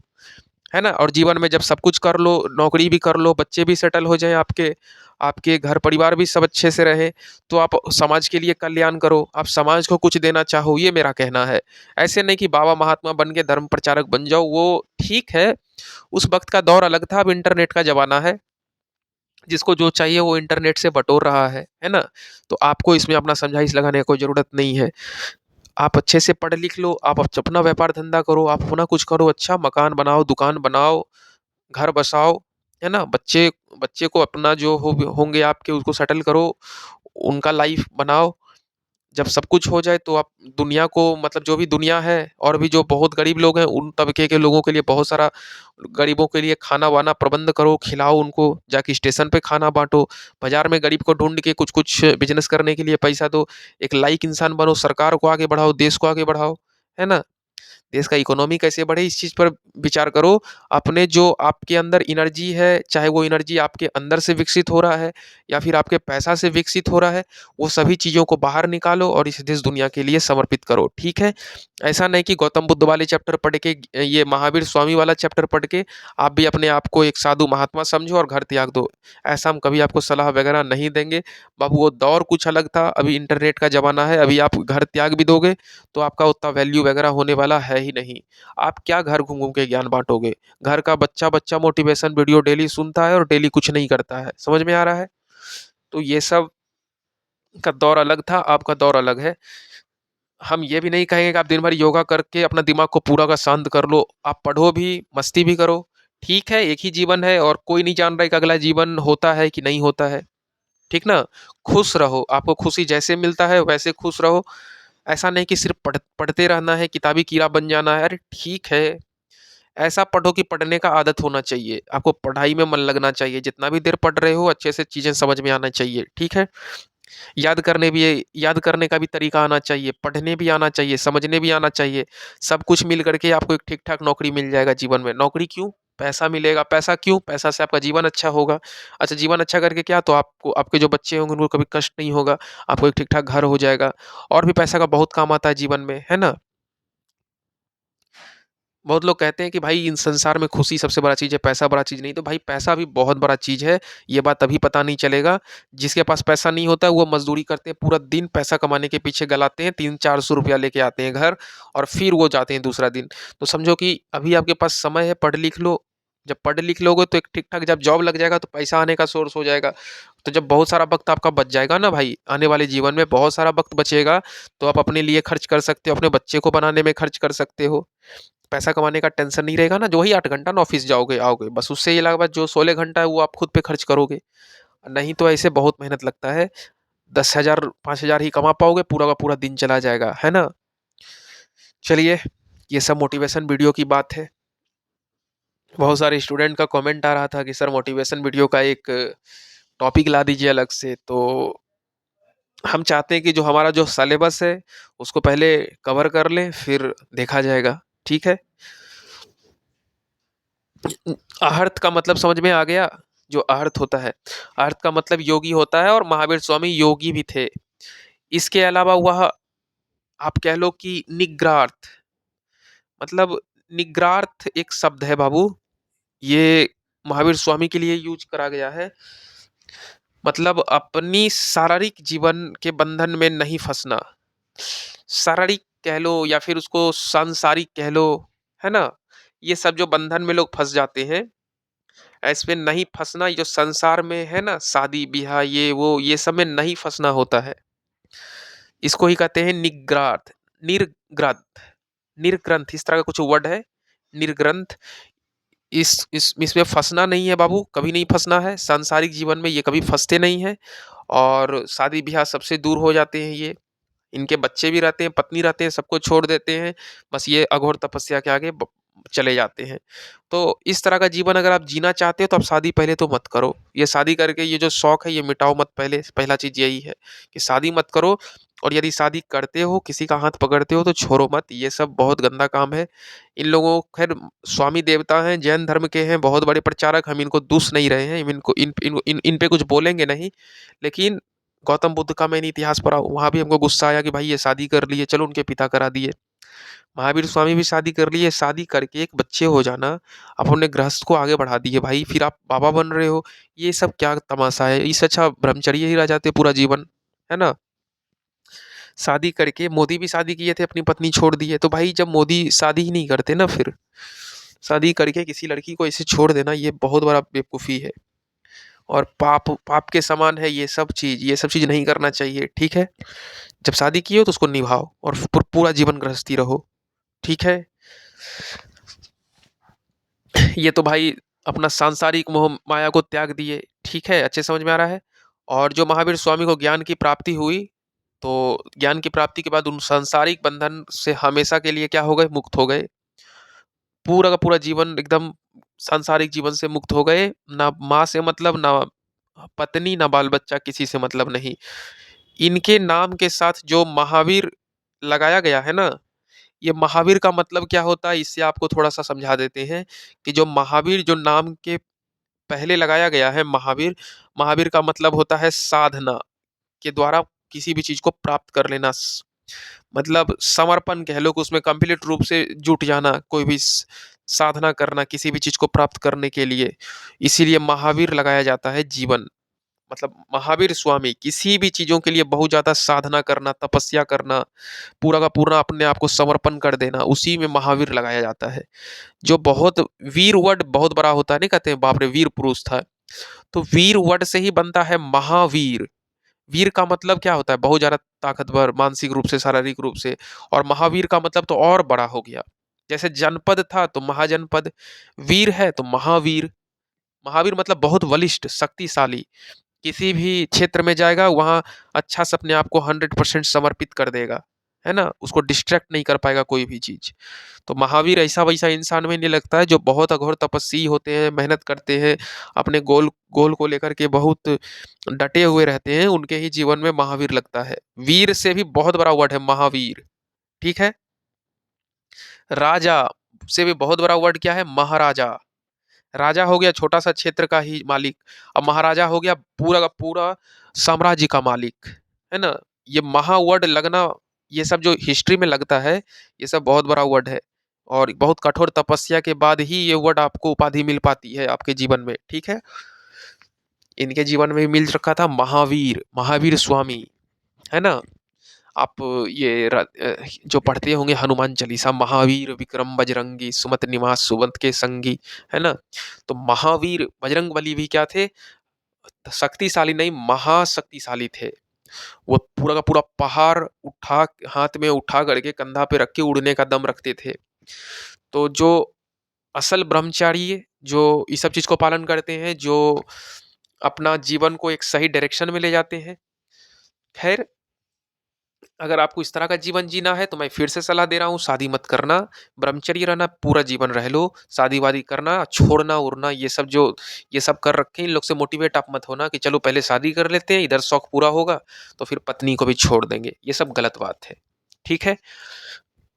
है ना? और जीवन में जब सब कुछ कर लो, नौकरी भी कर लो, बच्चे भी सेटल हो जाएँ आपके, आपके घर परिवार भी सब अच्छे से रहे, तो आप समाज के लिए कल्याण करो, आप समाज को कुछ देना चाहो, ये मेरा कहना है। ऐसे नहीं कि बाबा महात्मा बन के धर्म प्रचारक बन जाओ, वो ठीक है, उस वक़्त का दौर अलग था, अब इंटरनेट का ज़माना है, जिसको जो चाहिए वो इंटरनेट से बटोर रहा है ना? तो आपको इसमें अपना समझाइश लगाने की कोई ज़रूरत नहीं है। आप अच्छे से पढ़ लिख लो, आप अपना व्यापार धंधा करो, आप अपना कुछ करो, अच्छा मकान बनाओ, दुकान बनाओ, घर बसाओ, है ना? बच्चे बच्चे को अपना जो होंगे आपके, उसको सेटल करो, उनका लाइफ बनाओ। जब सब कुछ हो जाए तो आप दुनिया को, मतलब जो भी दुनिया है और भी जो बहुत गरीब लोग हैं, उन तबके के लोगों के लिए बहुत सारा, गरीबों के लिए खाना-वाना प्रबंध करो, खिलाओ उनको, जाके स्टेशन पे खाना बाँटो, बाज़ार में गरीब को ढूँढ के कुछ-कुछ बिज़नेस करने के लिए पैसा दो, एक लायक इंसान बनो, सरकार को आगे बढ़ाओ, देश को आगे बढ़ाओ, है ना? देश का इकोनॉमी कैसे बढ़े, इस चीज़ पर विचार करो। अपने जो आपके अंदर एनर्जी है, चाहे वो एनर्जी आपके अंदर से विकसित हो रहा है या फिर आपके पैसा से विकसित हो रहा है, वो सभी चीज़ों को बाहर निकालो और इस देश दुनिया के लिए समर्पित करो, ठीक है? ऐसा नहीं कि गौतम बुद्ध वाले चैप्टर पढ़ के, ये महावीर स्वामी वाला चैप्टर पढ़ के आप भी अपने आप को एक साधु महात्मा समझो और घर त्याग दो। ऐसा हम कभी आपको सलाह वगैरह नहीं देंगे। बाबू, वो दौर कुछ अलग था, अभी इंटरनेट का ज़माना है, अभी आप घर त्याग भी दोगे तो आपका उतना वैल्यू वगैरह होने वाला है ही नहीं। आप क्या घर घूम-घूम के ज्ञान बाँटोगे? घर का बच्चा-बच्चा मोटिवेशन वीडियो डेली सुनता है और डेली कुछ नहीं करता है। समझ में आ रहा है? तो ये सब का दौर अलग था, आपका दौर अलग है। हम ये भी नहीं कहेंगे कि आप दिन भर योगा करके अपना दिमाग को पूरा का शांत कर लो। आप पढ़ो भी, मस्ती भी करो। ठीक है, एक ही जीवन है और कोई नहीं जान रहा है कि अगला जीवन होता है कि नहीं होता है। ठीक ना? खुश रहो, आपको खुशी जैसे मिलता है वैसे खुश रहो। ऐसा नहीं कि सिर्फ पढ़ते रहना है, किताबी कीड़ा बन जाना है। अरे ठीक है, ऐसा पढ़ो कि पढ़ने का आदत होना चाहिए, आपको पढ़ाई में मन लगना चाहिए, जितना भी देर पढ़ रहे हो अच्छे से चीज़ें समझ में आना चाहिए, ठीक है? याद करने का भी तरीका आना चाहिए, पढ़ने भी आना चाहिए, समझने भी आना चाहिए। सब कुछ मिल कर के आपको एक ठीक-ठाक नौकरी मिल जाएगा जीवन में। नौकरी क्यों? पैसा मिलेगा, पैसा क्यों? पैसा से आपका जीवन अच्छा होगा। अच्छा जीवन अच्छा करके क्या? तो आपको आपके जो बच्चे होंगे उनको कभी कष्ट नहीं होगा, आपको एक ठीक-ठाक घर हो जाएगा और भी पैसा का बहुत काम आता है जीवन में, है ना? बहुत लोग कहते हैं कि भाई इन संसार में खुशी सबसे बड़ा चीज़ है, पैसा बड़ा चीज़ नहीं। तो भाई पैसा भी बहुत बड़ा चीज़ है, ये बात अभी पता नहीं चलेगा। जिसके पास पैसा नहीं होता वो मज़दूरी करते हैं, पूरा दिन पैसा कमाने के पीछे गलाते हैं, 300-400 रुपया लेके आते हैं घर और फिर वो जाते हैं दूसरा दिन। तो समझो कि अभी आपके पास समय है, पढ़ लिख लो। जब पढ़ लिख लोगे तो एक ठीक-ठाक जब जॉब लग जाएगा तो पैसा आने का सोर्स हो जाएगा। तो जब बहुत सारा वक़्त आपका बच जाएगा ना भाई, आने वाले जीवन में बहुत सारा वक़्त बचेगा, तो आप अपने लिए खर्च कर सकते हो, अपने बच्चे को बनाने में खर्च कर सकते हो। पैसा कमाने का टेंशन नहीं रहेगा ना, जो वही 8 घंटा ना ऑफ़िस जाओगे, आओगे, बस उससे ये अलावा जो 16 घंटा है वो आप खुद पे खर्च करोगे। नहीं तो ऐसे बहुत मेहनत लगता है, 10,000 5,000 ही कमा पाओगे, पूरा का पूरा दिन चला जाएगा, है ना? चलिए, ये सब मोटिवेशन वीडियो की बात है। बहुत सारे स्टूडेंट का कमेंट आ रहा था कि सर मोटिवेशन वीडियो का एक टॉपिक ला दीजिए अलग से, तो हम चाहते हैं कि जो हमारा जो सिलेबस है, उसको पहले कवर कर लें, फिर देखा जाएगा, ठीक है? अर्थ का मतलब समझ में आ गया? जो अर्थ होता है, अर्थ का मतलब योगी होता है और महावीर स्वामी योगी भी थे। इसके अलावा वह आप कह लो कि निग्रार्थ मतलब निग्रार्थ एक शब्द है बाबू, ये महावीर स्वामी के लिए यूज़ करा गया है। मतलब अपनी शारीरिक जीवन के बंधन में नहीं फँसना। शारीरिक कह लो या फिर उसको सांसारिक कह लो, है ना? ये सब जो बंधन में लोग फँस जाते हैं, इसमें नहीं फँसना, ये जो संसार में है ना शादी-ब्याह ये वो ये सब में नहीं फँसना होता है। इसको ही कहते हैं निग्रार्थ, निर्ग्रंथ, निर्ग्रंथ इस तरह का कुछ वर्ड है, निर्ग्रंथ। इस इसमें फँसना नहीं है बाबू, कभी नहीं फँसना है। सांसारिक जीवन में ये कभी फँसते नहीं हैं और शादी-ब्याह सबसे दूर हो जाते हैं ये। इनके बच्चे भी रहते हैं, पत्नी रहते हैं, सबको छोड़ देते हैं। बस ये अघोर तपस्या के आगे चले जाते हैं। तो इस तरह का जीवन अगर आप जीना चाहते हो तो आप शादी पहले तो मत करो। ये शादी करके ये जो शौक है ये मिटाओ मत पहले, पहला चीज़ यही है कि शादी मत करो और यदि शादी करते हो, किसी का हाथ पकड़ते हो तो छोड़ो मत, ये सब बहुत गंदा काम है। इन लोगों खैर स्वामी देवता हैं, जैन धर्म के हैं, बहुत बड़े प्रचारक, हम इनको दुष नहीं रहे हैं, हम इनको इन पे कुछ बोलेंगे नहीं। लेकिन गौतम बुद्ध का मैंने इतिहास पढ़ा, वहाँ भी हमको गुस्सा आया कि भाई ये शादी कर लिए, चलो उनके पिता करा दिए। महावीर स्वामी भी शादी कर लिए, शादी करके एक बच्चे हो जाना, आप अपने गृहस्थ को आगे बढ़ा दिए भाई, फिर आप बाबा बन रहे हो, ये सब क्या तमाशा है? इससे अच्छा ब्रह्मचर्य ही रह जाते पूरा जीवन, है ना? शादी करके मोदी भी शादी किए थे, अपनी पत्नी छोड़ दिए, तो भाई जब मोदी शादी ही नहीं करते ना फिर, शादी करके किसी लड़की को ऐसे छोड़ देना ये बहुत बड़ा बेवकूफ़ी है और पाप पाप के समान है ये सब चीज़ नहीं करना चाहिए, ठीक है? जब शादी की हो तो उसको निभाओ और पूरा जीवन गृहस्थी रहो, ठीक है? ये तो भाई अपना सांसारिक मोह माया को त्याग दिए, ठीक है? अच्छे समझ में आ रहा है? और जो महावीर स्वामी को ज्ञान की प्राप्ति हुई, तो ज्ञान की प्राप्ति के बाद उन सांसारिक बंधन से हमेशा के लिए क्या हो गए? मुक्त हो गए। पूरा का पूरा जीवन एकदम सांसारिक जीवन से मुक्त हो गए, ना माँ से मतलब, ना पत्नी, ना बाल-बच्चा, किसी से मतलब नहीं। इनके नाम के साथ जो महावीर लगाया गया है ना, ये महावीर का मतलब क्या होता है इससे आपको थोड़ा-सा समझा देते हैं कि जो महावीर जो नाम के पहले लगाया गया है महावीर, महावीर का मतलब होता है साधना के द्वारा किसी भी चीज़ को प्राप्त कर लेना। मतलब समर्पण कह लो कि उसमें कंप्लीट रूप से जुट जाना, कोई भी साधना करना किसी भी चीज़ को प्राप्त करने के लिए। इसीलिए महावीर लगाया जाता है जीवन। मतलब महावीर स्वामी किसी भी चीज़ों के लिए बहुत ज़्यादा साधना करना, तपस्या करना, पूरा का पूरा अपने आप को समर्पण कर देना, उसी में महावीर लगाया जाता है। जो बहुत वीर वर्ड बहुत बड़ा होता है, नहीं कहते हैं बाप रे वीर पुरुष था। तो वीर वर्ड से ही बनता है महावीर। वीर का मतलब क्या होता है? बहुत ज़्यादा ताकतवर, मानसिक रूप से, शारीरिक रूप से, और महावीर का मतलब तो और बड़ा हो गया। जैसे जनपद था तो महाजनपद, वीर है तो महावीर। महावीर मतलब बहुत बलिष्ठ, शक्तिशाली, किसी भी क्षेत्र में जाएगा वहाँ अच्छा से अपने आप को 100% समर्पित कर देगा। है ना? उसको डिस्ट्रैक्ट नहीं कर पाएगा कोई भी चीज़। तो महावीर ऐसा-वैसा इंसान में नहीं लगता है, जो बहुत अघोर तपस्वी होते हैं, मेहनत करते हैं, अपने गोल गोल को लेकर के बहुत डटे हुए रहते हैं, उनके ही जीवन में महावीर लगता है। वीर से भी बहुत बड़ा वर्ड है महावीर, ठीक है? राजा से भी बहुत बड़ा वर्ड क्या है? महाराजा। राजा हो गया छोटा-सा क्षेत्र का ही मालिक, अब महाराजा हो गया पूरा का पूरा साम्राज्य का मालिक, है ना? ये महा वर्ड लगना, ये सब जो हिस्ट्री में लगता है, ये सब बहुत बड़ा वर्ड है और बहुत कठोर तपस्या के बाद ही ये वर्ड आपको उपाधि मिल पाती है आपके जीवन में, ठीक है? इनके जीवन में भी मिल रखा था महावीर, महावीर स्वामी, है ना? आप जो पढ़ते होंगे हनुमान चालीसा, महावीर विक्रम बजरंगी सुमति निवास सुमंत के संगी, है ना? तो महावीर बजरंगबली भी क्या थे? शक्तिशाली नहीं, महाशक्तिशाली थे। वो पूरा का पूरा पहाड़ उठा हाथ में उठा करके कंधा पे रख के उड़ने का दम रखते थे। तो जो असल ब्रह्मचारी जो इस सब चीज़ को पालन करते हैं, जो अपना जीवन को एक सही डायरेक्शन में ले जाते हैं। ख़ैर, अगर आपको इस तरह का जीवन जीना है तो मैं फिर से सलाह दे रहा हूँ, शादी मत करना, ब्रह्मचर्य रहना, पूरा जीवन रह लो, शादी-वादी करना, छोड़ना-ओड़ना ये सब कर रखे हैं, इन लोग से मोटिवेट आप मत होना कि चलो पहले शादी कर लेते हैं, इधर शौक पूरा होगा, तो फिर पत्नी को भी छोड़ देंगे, ये सब गलत बात है, ठीक है?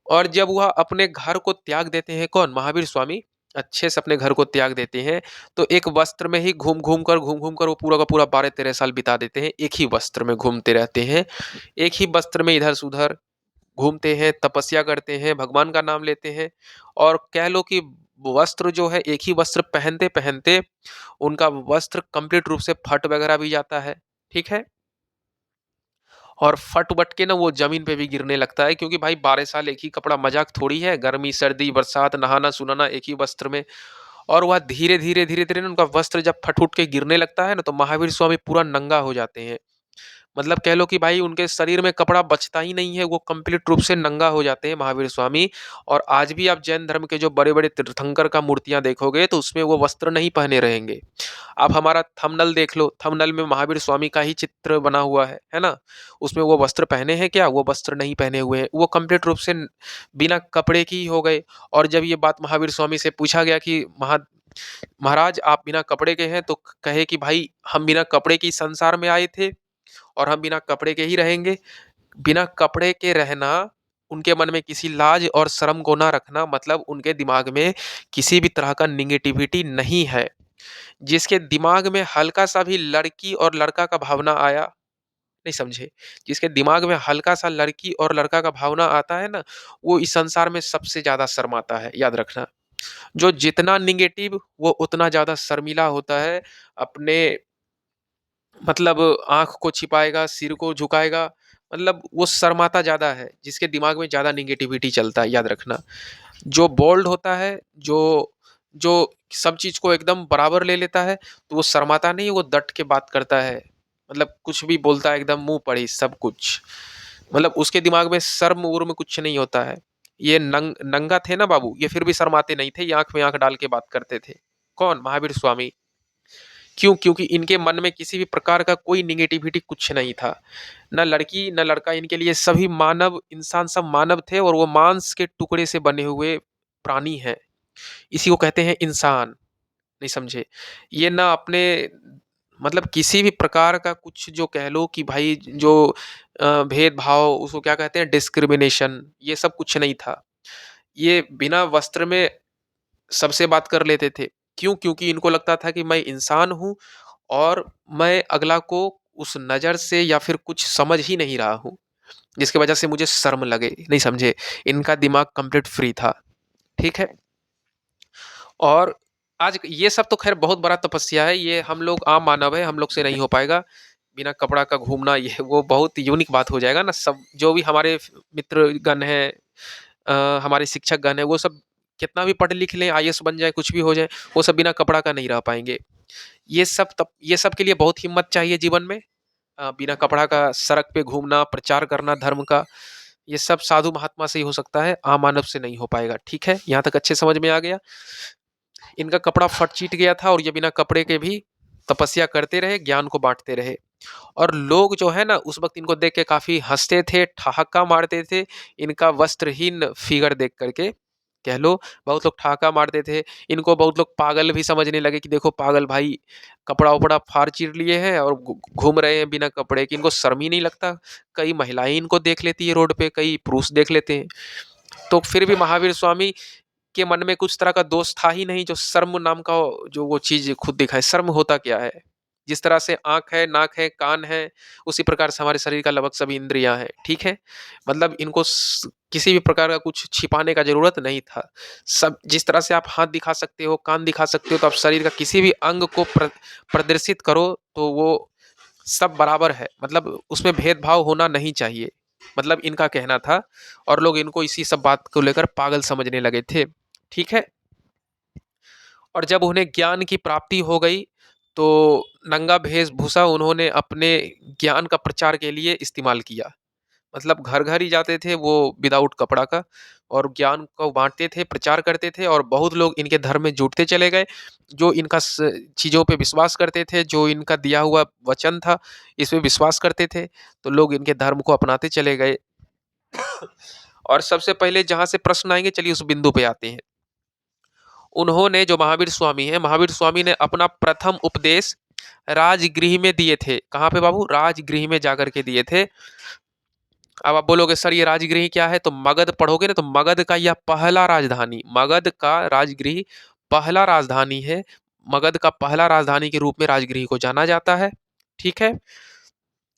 और जब वह अपने घर को त्याग देते हैं कौन? महावीर स्वामी अच्छे से अपने घर को त्याग देते हैं, तो एक वस्त्र में ही घूम-घूम कर वो पूरा का पूरा 12-13 साल बिता देते हैं, एक ही वस्त्र में घूमते रहते हैं, एक ही वस्त्र में इधर से उधर घूमते हैं, तपस्या करते हैं, भगवान का नाम लेते हैं और कह लो कि वस्त्र जो है एक ही वस्त्र पहनते-पहनते उनका वस्त्र कंप्लीट रूप से फट वगैरह भी जाता है, ठीक है? और फट-वट के ना वो ज़मीन पे भी गिरने लगता है क्योंकि भाई 12 साल एक ही कपड़ा मज़ाक थोड़ी है, गर्मी, सर्दी, बरसात, नहाना-सुनाना एक ही वस्त्र में और वह धीरे-धीरे, धीरे-धीरे ना उनका वस्त्र जब फट-उट के गिरने लगता है ना, तो महावीर स्वामी पूरा नंगा हो जाते हैं। मतलब कह लो कि भाई उनके शरीर में कपड़ा बचता ही नहीं है, वो कंप्लीट रूप से नंगा हो जाते हैं महावीर स्वामी और आज भी आप जैन धर्म के जो बड़े-बड़े तीर्थंकर का मूर्तियाँ देखोगे तो उसमें वो वस्त्र नहीं पहने रहेंगे। आप हमारा थंबनेल देख लो, थंबनेल में महावीर स्वामी का ही चित्र बना हुआ है ना? उसमें वो वस्त्र पहने हैं क्या? वो वस्त्र नहीं पहने हुए हैं, वो कंप्लीट रूप से बिना कपड़े की ही हो गए और जब ये बात महावीर स्वामी से पूछा गया कि महाराज आप बिना कपड़े के हैं तो कहे कि भाई हम बिना कपड़े के इस संसार में आए थे और हम बिना कपड़े के ही रहेंगे। बिना कपड़े के रहना, उनके मन में किसी लाज और शर्म को ना रखना मतलब उनके दिमाग में किसी भी तरह का नेगेटिविटी नहीं है। जिसके दिमाग में हल्का-सा भी लड़की और लड़का का भावना आया नहीं समझे, जिसके दिमाग में हल्का-सा लड़की और लड़का का भावना आता है ना, वो इस संसार में सबसे ज़्यादा शर्माता है, याद रखना। जो जितना नेगेटिव वो उतना ज़्यादा शर्मीला होता है, अपने मतलब आँख को छिपाएगा, सिर को झुकाएगा, मतलब वो शर्माता ज़्यादा है, जिसके दिमाग में ज़्यादा नेगेटिविटी चलता है, याद रखना। जो बोल्ड होता है, जो जो सब चीज़ को एकदम बराबर ले लेता है, तो वो शर्माता नहीं, वो डट के बात करता है। मतलब कुछ भी बोलता है एकदम मुँह पर ही सब कुछ। मतलब उसके दिमाग में शर्म-वर्म कुछ नहीं होता है। ये नंगा थे ना बाबू, ये फिर भी शर्माते नहीं थे, ये आँख में आँख डाल के बात करते थे। कौन? महावीर स्वामी। क्यों? क्योंकि इनके मन में किसी भी प्रकार का कोई नेगेटिविटी कुछ नहीं था। ना लड़की, ना लड़का इनके लिए सभी मानव इंसान सब मानव थे और वो मांस के टुकड़े से बने हुए प्राणी हैं। इसी को कहते हैं इंसान, नहीं समझे? ये ना अपने मतलब किसी भी प्रकार का कुछ जो कह लो कि भाई जो भेदभाव उसको क्या कहते हैं डिस्क्रिमिनेशन ये सब कुछ नहीं था। ये बिना वस्त्र में सबसे बात कर लेते थे। क्यों? क्योंकि इनको लगता था कि मैं इंसान हूँ और मैं अगला को उस नज़र से या फिर कुछ समझ ही नहीं रहा हूँ, जिसकी वजह से मुझे शर्म लगे, नहीं समझे? इनका दिमाग कंप्लीट फ्री था, ठीक है? और आज ये सब तो ख़ैर बहुत बड़ा तपस्या है, ये हम लोग आम मानव हैं, हम लोग से नहीं हो पाएगा। बिना कपड़ा का घूमना ये वो बहुत यूनिक बात हो जाएगा ना, सब जो भी हमारे मित्रगण हैं हमारे शिक्षकगण हैं, वो सब कितना भी पढ़ लिख लें, आईएएस बन जाएँ, कुछ भी हो जाए, वो सब बिना कपड़ा का नहीं रह पाएँगे। ये सब के लिए बहुत हिम्मत चाहिए जीवन में। बिना कपड़ा का सड़क पे घूमना, प्रचार करना धर्म का, ये सब साधु महात्मा से ही हो सकता है, आम मानव से नहीं हो पाएगा, ठीक है? यहाँ तक अच्छे समझ में आ गया? इनका कपड़ा फट-चिट गया था और ये बिना कपड़े के भी तपस्या करते रहे, ज्ञान को बाँटते रहे। और लोग जो है ना उस वक़्त इनको देख के काफ़ी हँसते थे, ठहाका मारते थे, इनका वस्त्रहीन फ़िगर देख कर के, कह लो बहुत लोग ठहाका मारते थे। इनको बहुत लोग पागल भी समझने लगे कि देखो पागल भाई, कपड़ा-वपड़ा फाड़-चीर लिए हैं और घूम रहे हैं बिना कपड़े के, इनको शर्म ही नहीं लगता। कई महिलाएँ इनको देख लेती है रोड पे, कई पुरुष देख लेते हैं। तो फिर भी महावीर स्वामी के मन में कुछ तरह का दोष था ही नहीं जो शर्म नाम का जो वो चीज़ खुद दिखाए। शर्म होता क्या है? जिस तरह से आँख है, नाक है, कान है, उसी प्रकार से हमारे शरीर का लगभग सभी इंद्रियाँ हैं, ठीक है? मतलब इनको किसी भी प्रकार का कुछ छिपाने का ज़रूरत नहीं था। सब जिस तरह से आप हाथ दिखा सकते हो, कान दिखा सकते हो, तो आप शरीर का किसी भी अंग को प्रदर्शित करो, तो वो सब बराबर है। मतलब उसमें भेदभाव होना नहीं चाहिए। मतलब इनका कहना था और लोग इनको इसी सब बात को लेकर पागल समझने लगे थे। ठीक है? और जब उन्हें ज्ञान की प्राप्ति हो गई, तो नंगा वेशभूषा उन्होंने अपने ज्ञान का प्रचार के लिए इस्तेमाल किया। मतलब घर-घर ही जाते थे वो विदाउट कपड़ा का और ज्ञान को बाँटते थे, प्रचार करते थे और बहुत लोग इनके धर्म में जुड़ते चले गए। जो इनका चीज़ों पे विश्वास करते थे, जो इनका दिया हुआ वचन था, इसमें विश्वास करते थे, तो लोग इनके धर्म को अपनाते चले गए। और सबसे पहले जहाँ से प्रश्न आएँगे, चलिए उस बिंदु पे आते हैं। उन्होंने जो महावीर स्वामी हैं, महावीर स्वामी ने अपना प्रथम उपदेश राजगृह में दिए थे। कहाँ पे बाबू? राजगृह में जाकर के दिए थे। अब आप बोलोगे सर ये राजगृह क्या है? तो मगध पढ़ोगे ना, तो मगध का यह पहला राजधानी, मगध का राजगृह पहला राजधानी है। मगध का पहला राजधानी के रूप में राजगृह को जाना जाता है। ठीक है?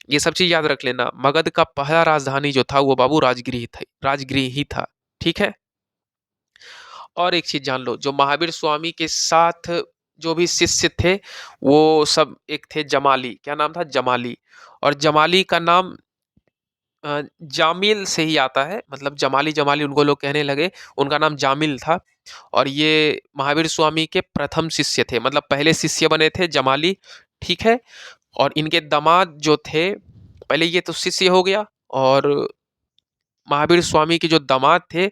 ये सब चीज़ याद रख लेना। मगध का पहला राजधानी जो था वो बाबू राजगृह ही था। ठीक है? और एक चीज़ जान लो, जो महावीर स्वामी के साथ जो भी शिष्य थे, वो सब एक थे जमाली। क्या नाम था? जमाली। और जमाली का नाम जामिल से ही आता है, मतलब जमाली उनको लोग कहने लगे, उनका नाम जामिल था। और ये महावीर स्वामी के प्रथम शिष्य थे, मतलब पहले शिष्य बने थे जमाली, ठीक है? और इनके दामाद जो थे, पहले ये तो शिष्य हो गया और महावीर स्वामी के जो दामाद थे,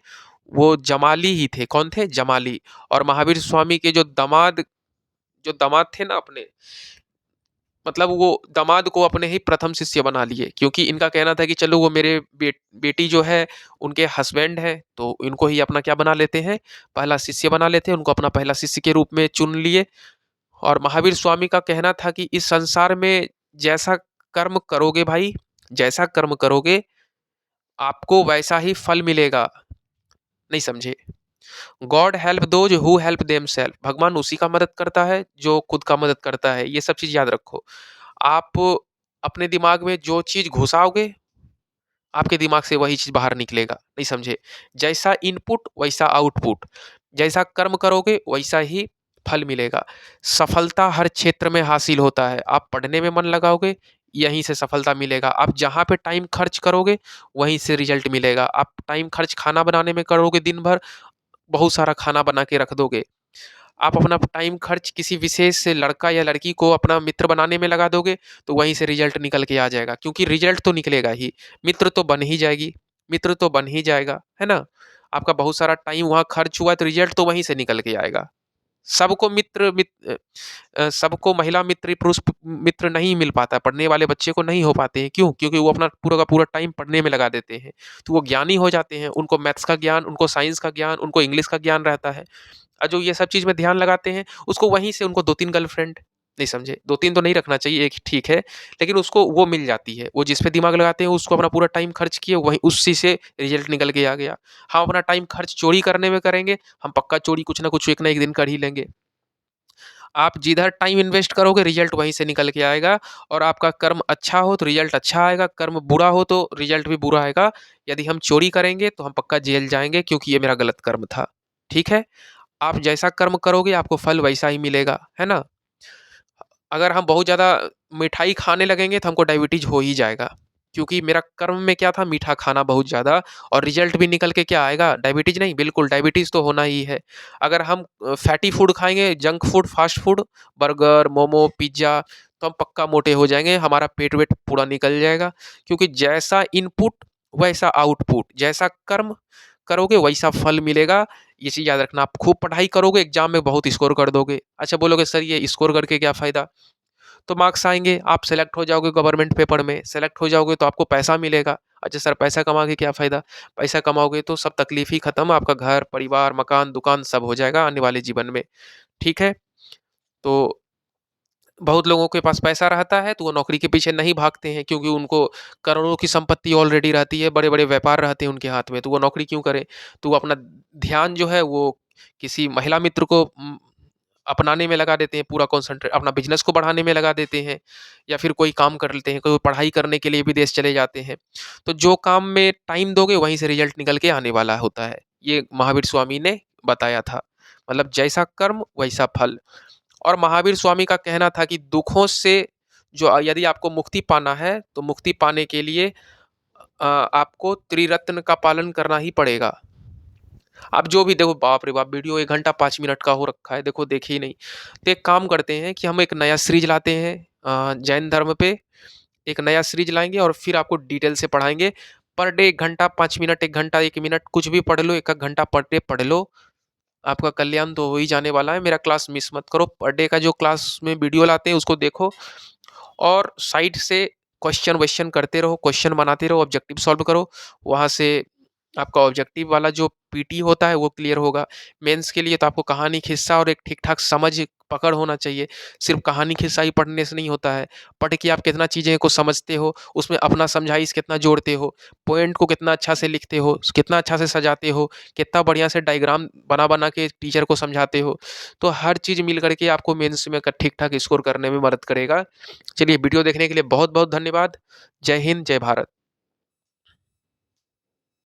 वो जमाली ही थे। कौन थे? जमाली। और महावीर स्वामी के जो दामाद थे ना अपने, मतलब वो दामाद को अपने ही प्रथम शिष्य बना लिए, क्योंकि इनका कहना था कि चलो वो मेरे बेटी जो है उनके हस्बैंड है, तो इनको ही अपना क्या बना लेते हैं, पहला शिष्य बना लेते हैं, उनको अपना पहला शिष्य के रूप में चुन लिए। और महावीर स्वामी का कहना था कि इस संसार में जैसा कर्म करोगे भाई, जैसा कर्म करोगे आपको वैसा ही फल मिलेगा। नहीं समझे? God help those who help themselves, भगवान उसी का मदद करता है जो खुद का मदद करता है। ये सब चीज याद रखो। आप अपने दिमाग में जो चीज घुसाओगे, आपके दिमाग से वही चीज बाहर निकलेगा। नहीं समझे? जैसा इनपुट वैसा आउटपुट, जैसा कर्म करोगे वैसा ही फल मिलेगा। सफलता हर क्षेत्र में हासिल होता है। आप पढ़ने में मन लगाओगे, यहीं से सफलता मिलेगा। आप जहाँ पे टाइम खर्च करोगे, वहीं से रिजल्ट मिलेगा। आप टाइम खर्च खाना बनाने में करोगे, दिन भर बहुत सारा खाना बना के रख दोगे। आप अपना टाइम खर्च किसी विशेष लड़का या लड़की को अपना मित्र बनाने में लगा दोगे, तो वहीं से रिजल्ट निकल के आ जाएगा, क्योंकि रिजल्ट तो निकलेगा ही, मित्र तो बन ही जाएगी, मित्र तो बन ही जाएगा, है ना? आपका बहुत सारा टाइम वहाँ खर्च हुआ, तो रिजल्ट तो वहीं से निकल के आएगा। सबको सबको महिला मित्र, पुरुष मित्र नहीं मिल पाता, पढ़ने वाले बच्चे को नहीं हो पाते हैं। क्यों? क्योंकि वो अपना पूरा का पूरा टाइम पढ़ने में लगा देते हैं। तो वो ज्ञानी हो जाते हैं, उनको मैथ्स का ज्ञान, उनको साइंस का ज्ञान, उनको इंग्लिश का ज्ञान रहता है। जो ये सब चीज़ में ध्यान लगाते हैं, उसको वहीं से उनको 2-3 गर्लफ्रेंड, नहीं समझे? 2-3 तो नहीं रखना चाहिए, 1 ठीक है, लेकिन उसको वो मिल जाती है। वो जिस पे दिमाग लगाते हैं, उसको अपना पूरा टाइम खर्च किए, वहीं उसी से रिज़ल्ट निकल के आ गया। हम अपना टाइम खर्च चोरी करने में करेंगे, हम पक्का चोरी कुछ ना कुछ एक ना एक दिन कर ही लेंगे। आप जिधर टाइम इन्वेस्ट करोगे, रिज़ल्ट वहीं से निकल के आएगा। और आपका कर्म अच्छा हो, तो रिज़ल्ट अच्छा आएगा, कर्म बुरा हो, तो रिज़ल्ट भी बुरा आएगा। यदि हम चोरी करेंगे, तो हम पक्का जेल जाएँगे, क्योंकि ये मेरा गलत कर्म था। ठीक है? आप जैसा कर्म करोगे आपको फल वैसा ही मिलेगा, है ना? अगर हम बहुत ज़्यादा मिठाई खाने लगेंगे तो हमको डायबिटीज़ हो ही जाएगा, क्योंकि मेरा कर्म में क्या था, मीठा खाना बहुत ज़्यादा, और रिज़ल्ट भी निकल के क्या आएगा, डायबिटीज़ नहीं, बिल्कुल डायबिटीज़ तो होना ही है। अगर हम फैटी फूड खाएँगे, junk food, fast food, burger, momo, pizza, तो हम पक्का मोटे हो जाएँगे, हमारा पेट-वेट पूरा निकल जाएगा। क्योंकि जैसा इनपुट वैसा आउटपुट, जैसा कर्म करोगे वैसा फल मिलेगा। ये चीज़ याद रखना। आप खूब पढ़ाई करोगे, एग्ज़ाम में बहुत स्कोर कर दोगे। अच्छा बोलोगे सर ये स्कोर करके क्या फ़ायदा? तो मार्क्स आएँगे, आप सेलेक्ट हो जाओगे गवर्नमेंट पेपर में, सेलेक्ट हो जाओगे तो आपको पैसा मिलेगा। अच्छा सर पैसा कमा के क्या फ़ायदा? पैसा कमाओगे तो सब तकलीफ़ ही खत्म, आपका घर, परिवार, मकान, दुकान सब हो जाएगा आने वाले जीवन में, ठीक है? तो बहुत लोगों के पास पैसा रहता है तो वो नौकरी के पीछे नहीं भागते हैं क्योंकि उनको करोड़ों की संपत्ति ऑलरेडी रहती है, बड़े-बड़े व्यापार रहते हैं उनके हाथ में, तो वो नौकरी क्यों करें? तो वो अपना ध्यान जो है वो किसी महिला मित्र को अपनाने में लगा देते हैं, पूरा अपना बिज़नेस को बढ़ाने में लगा देते हैं या फिर कोई काम कर लेते हैं, कोई पढ़ाई करने के लिए विदेश चले जाते हैं। तो जो काम में टाइम दोगे वहीं से रिज़ल्ट निकल के आने वाला होता है। ये महावीर स्वामी ने बताया था। मतलब जैसा कर्म वैसा फल। और महावीर स्वामी का कहना था कि दुखों से जो यदि आपको मुक्ति पाना है, तो मुक्ति पाने के लिए आपको त्रिरत्न का पालन करना ही पड़ेगा। आप जो भी देखो बाप रे बाप! वीडियो 1 घंटा 5 मिनट का हो रखा है, देखो देखे ही नहीं। तो एक काम करते हैं कि हम एक नया सीरीज़ लाते हैं जैन धर्म पे, एक नया सीरीज़ लाएँगे और फिर आपको डिटेल से पढ़ाएँगे। पर डे 1 घंटा 5 मिनट, 1 घंटा 1 मिनट कुछ भी पढ़ लो, 1-1 घंटा पर डे पढ़ लो। आपका कल्याण तो हो ही जाने वाला है। मेरा क्लास मिस मत करो। पर डे का जो क्लास में वीडियो लाते हैं उसको देखो और साइड से क्वेश्चन-वॉश्चन करते रहो, क्वेश्चन बनाते रहो, ऑब्जेक्टिव सॉल्व करो। वहाँ से आपका ऑब्जेक्टिव वाला जो पीटी होता है वो क्लियर होगा। मेंस के लिए तो आपको कहानी, किस्सा और एक ठीक-ठाक समझ, पकड़ होना चाहिए। सिर्फ़ कहानी, किस्सा ही पढ़ने से नहीं होता है। पढ़ के आप कितना चीज़ें को समझते हो, उसमें अपना समझाइश कितना जोड़ते हो, पॉइंट को कितना अच्छा से लिखते हो, कितना अच्छा से सजाते हो, कितना बढ़िया से डायग्राम बना-बना के टीचर को समझाते हो। तो हर चीज़ मिल कर के आपको मेंस में क ठीक-ठाक स्कोर करने में मदद करेगा। चलिए वीडियो देखने के लिए बहुत-बहुत धन्यवाद। जय हिंद, जय भारत।